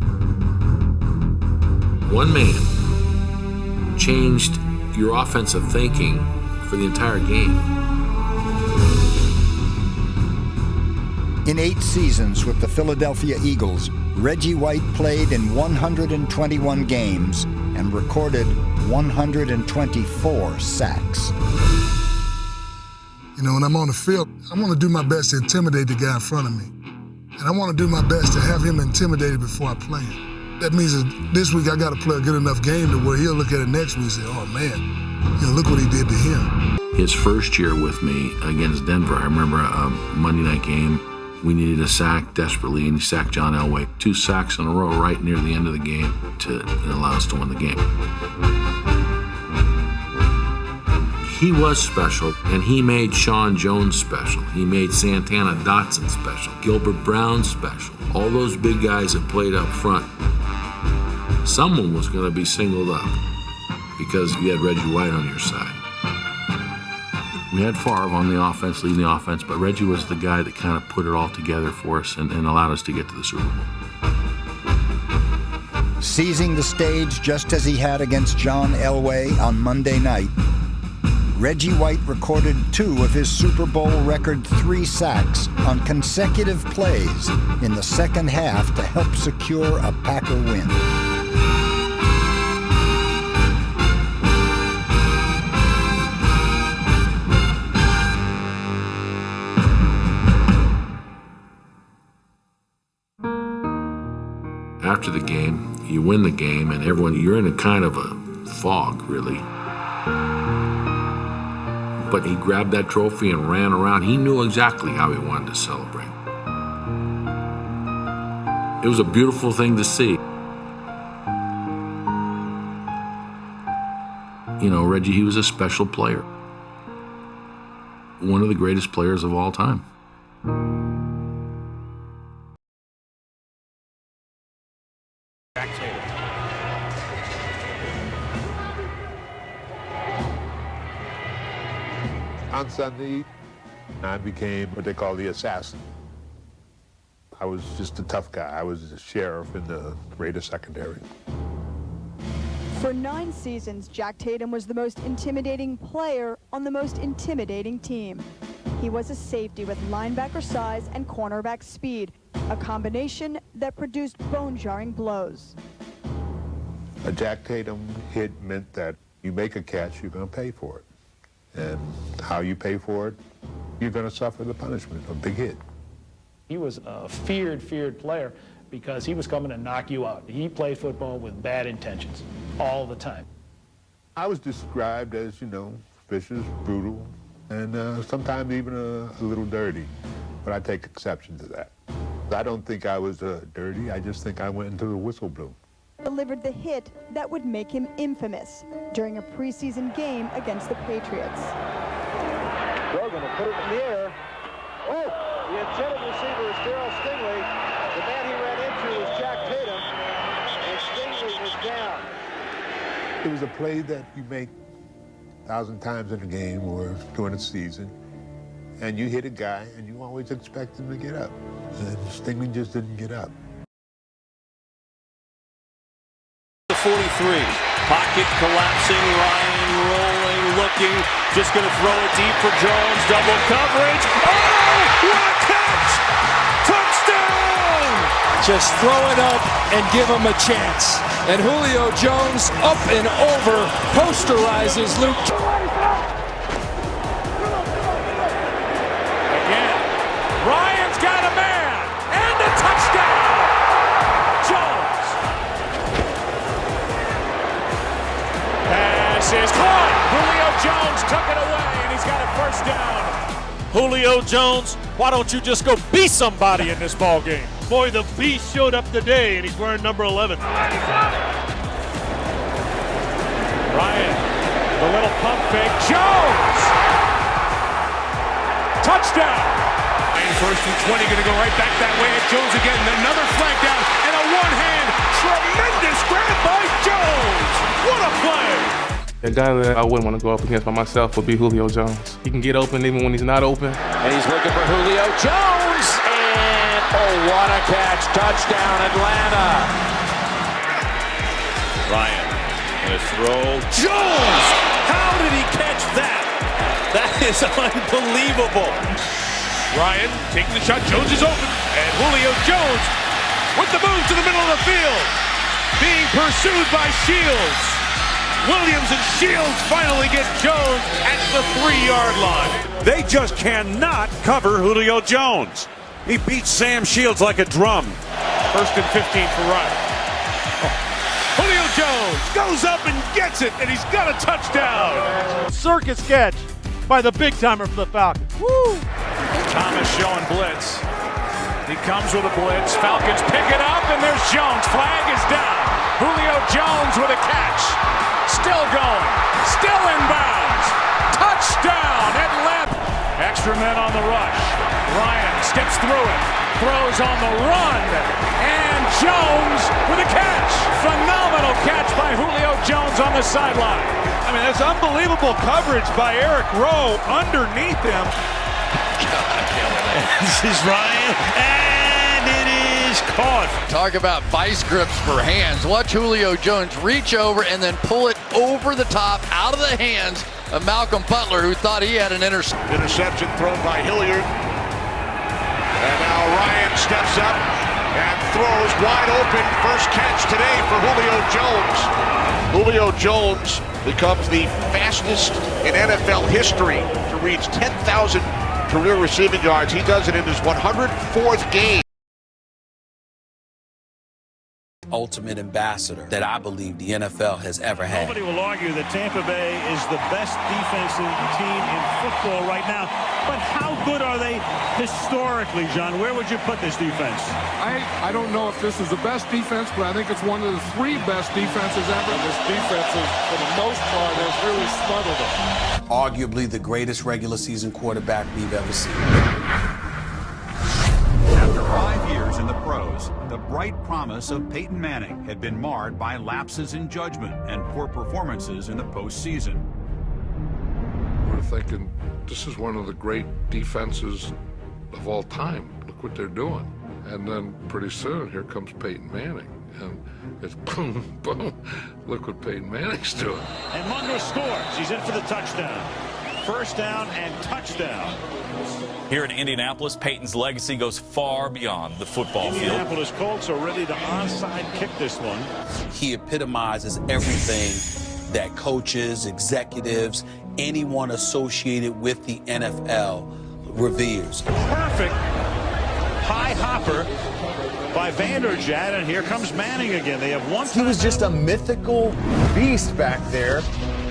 One man changed your offensive thinking for the entire game. In 8 seasons with the Philadelphia Eagles, Reggie White played in 121 games and recorded 124 sacks. You know, when I'm on the field, I want to do my best to intimidate the guy in front of me. And I want to do my best to have him intimidated before I play him. That means that this week I got to play a good enough game to where he'll look at it next week and say, oh man, you know, look what he did to him. His first year with me against Denver, I remember a Monday night game. We needed a sack desperately, and he sacked John Elway. 2 sacks in a row right near the end of the game to allow us to win the game. He was special, and he made Sean Jones special. He made Santana Dotson special, Gilbert Brown special. All those big guys that played up front. Someone was going to be singled up because you had Reggie White on your side. We had Favre on the offense, leading the offense, but Reggie was the guy that kind of put it all together for us and allowed us to get to the Super Bowl. Seizing the stage just as he had against John Elway on Monday night, Reggie White recorded 2 of his Super Bowl record 3 sacks on consecutive plays in the second half to help secure a Packer win. After the game, you win the game, and you're in a kind of a fog, really. But he grabbed that trophy and ran around. He knew exactly how he wanted to celebrate. It was a beautiful thing to see. You know, Reggie, he was a special player. One of the greatest players of all time. On Sunday, I became what they call the assassin. I was just a tough guy. I was a sheriff in the Raiders secondary. For 9 seasons, Jack Tatum was the most intimidating player on the most intimidating team. He was a safety with linebacker size and cornerback speed, a combination that produced bone-jarring blows. A Jack Tatum hit meant that you make a catch, you're going to pay for it. And how you pay for it, you're going to suffer the punishment, a big hit. He was a feared player because he was coming to knock you out. He played football with bad intentions all the time. I was described as, vicious, brutal, and sometimes even a little dirty. But I take exception to that. I don't think I was dirty. I just think I went until the whistle blew. Delivered the hit that would make him infamous during a preseason game against the Patriots. Grogan will put it in the air. Oh! The intended receiver is Darryl Stingley. The man he ran into was Jack Tatum, and Stingley was down. It was a play that you make 1,000 times in a game or during a season, and you hit a guy, and you always expect him to get up. And Stingley just didn't get up. The 43. Pocket collapsing, Ryan rolling, looking, just going to throw it deep for Jones, double coverage. Oh, what a catch! Touchdown! Just throw it up and give him a chance. And Julio Jones up and over, posterizes Luke. Again, Ryan's got a man, and a touchdown! Jones. Pass is caught. Julio Jones took it away, and he's got a first down. Julio Jones, why don't you just go be somebody in this ball game? Boy, the beast showed up today, and he's wearing number 11. Ryan, the little pump fake. Jones! Touchdown! And first and 20, going to go right back that way at Jones again. Another flag down, and a one-hand tremendous grab by Jones. What a play! A guy that I wouldn't want to go up against by myself would be Julio Jones. He can get open even when he's not open. And he's looking for Julio Jones, and oh, what a catch. Touchdown, Atlanta. Ryan, the throw. Jones! How did he catch that? That is unbelievable. Ryan taking the shot. Jones is open. And Julio Jones with the move to the middle of the field. Being pursued by Shields. Williams and Shields finally get Jones at the 3-yard line. They just cannot cover Julio Jones. He beats Sam Shields like a drum. First and 15 for Ryan. Julio Jones goes up and gets it, and he's got a touchdown. Circus catch by the big timer for the Falcons. Woo! Thomas showing blitz. He comes with a blitz. Falcons pick it up, and there's Jones. Flag is down. Julio Jones with a catch. Still going. Still inbounds. Touchdown, Atlanta. Extra men on the rush. Ryan steps through it. Throws on the run. And Jones with a catch. Phenomenal catch by Julio Jones on the sideline. I mean, that's unbelievable coverage by Eric Rowe underneath him. This is Ryan, and it is caught. Talk about vice grips for hands. Watch Julio Jones reach over and then pull it over the top, out of the hands of Malcolm Butler, who thought he had an interception. Interception thrown by Hilliard. And now Ryan steps up and throws wide open. First catch today for Julio Jones. Julio Jones becomes the fastest in NFL history to reach 10,000 career receiving yards. He does it in his 104th game. Ultimate ambassador that I believe the NFL has ever had. Nobody will argue that Tampa Bay is the best defensive team in football right now. But how good are they historically, John? Where would you put this defense? I don't know if this is the best defense, but I think it's one of the 3 best defenses ever. This defense, for the most part, has really smuggled them. Arguably the greatest regular season quarterback we've ever seen. After 5 years in the pros, the bright promise of Peyton Manning had been marred by lapses in judgment and poor performances in the postseason. We're thinking, this is one of the great defenses of all time. Look what they're doing. And then pretty soon, here comes Peyton Manning. And it's boom, boom. Look what Peyton Manning's doing. And Mungo scores. He's in for the touchdown. First down and touchdown. Here in Indianapolis, Peyton's legacy goes far beyond the football field. Indianapolis Colts are ready to onside kick this one. He epitomizes everything that coaches, executives, anyone associated with the NFL reveres. Perfect high hopper by Vanderjagt, and here comes Manning again. They have one. He was just a mythical beast back there,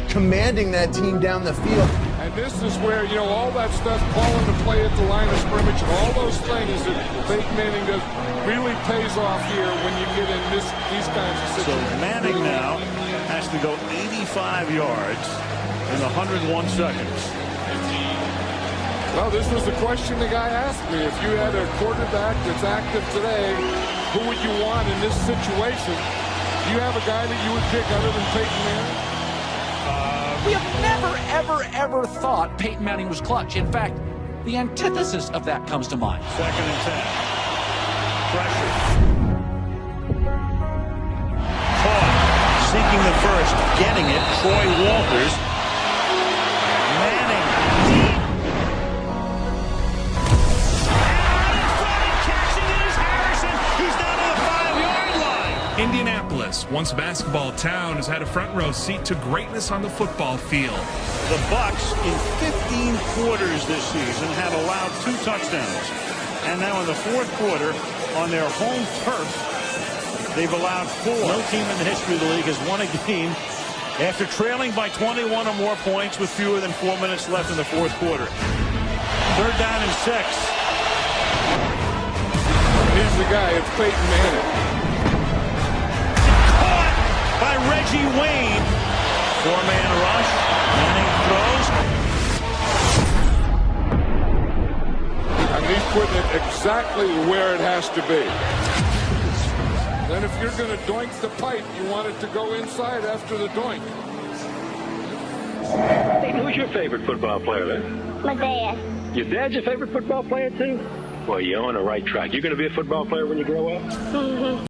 commanding that team down the field. And this is where, you know, all that stuff, calling the play at the line of scrimmage, all those things that Peyton Manning does really pays off here when you get in these kinds of situations. So Manning now has to go 85 yards in 101 seconds. Well, this was the question the guy asked me. If you had a quarterback that's active today, who would you want in this situation? Do you have a guy that you would pick other than Peyton Manning? We have never, ever thought Peyton Manning was clutch. In fact, the antithesis of that comes to mind. 2nd and 10. Pressure. Caught. Seeking the first. Getting it. Troy Walters. Manning. Deep. And catching it is Harrison. He's down to the 5-yard line. Indianapolis, once a basketball town, has had a front row seat to greatness on the football field. The Bucks in 15 quarters this season have allowed 2 touchdowns. And now in the 4th quarter, on their home turf, they've allowed 4. No team in the history of the league has won a game after trailing by 21 or more points with fewer than 4 minutes left in the 4th quarter. 3rd down and 6. Here's the guy, it's Peyton Manning. By Reggie Wayne. 4-man rush. Manning throws. And he's putting it exactly where it has to be. Then if you're going to doink the pipe, you want it to go inside after the doink. Hey, who's your favorite football player then? My dad. Your dad's your favorite football player too? Well, you're on the right track. You're going to be a football player when you grow up? Mm-hmm.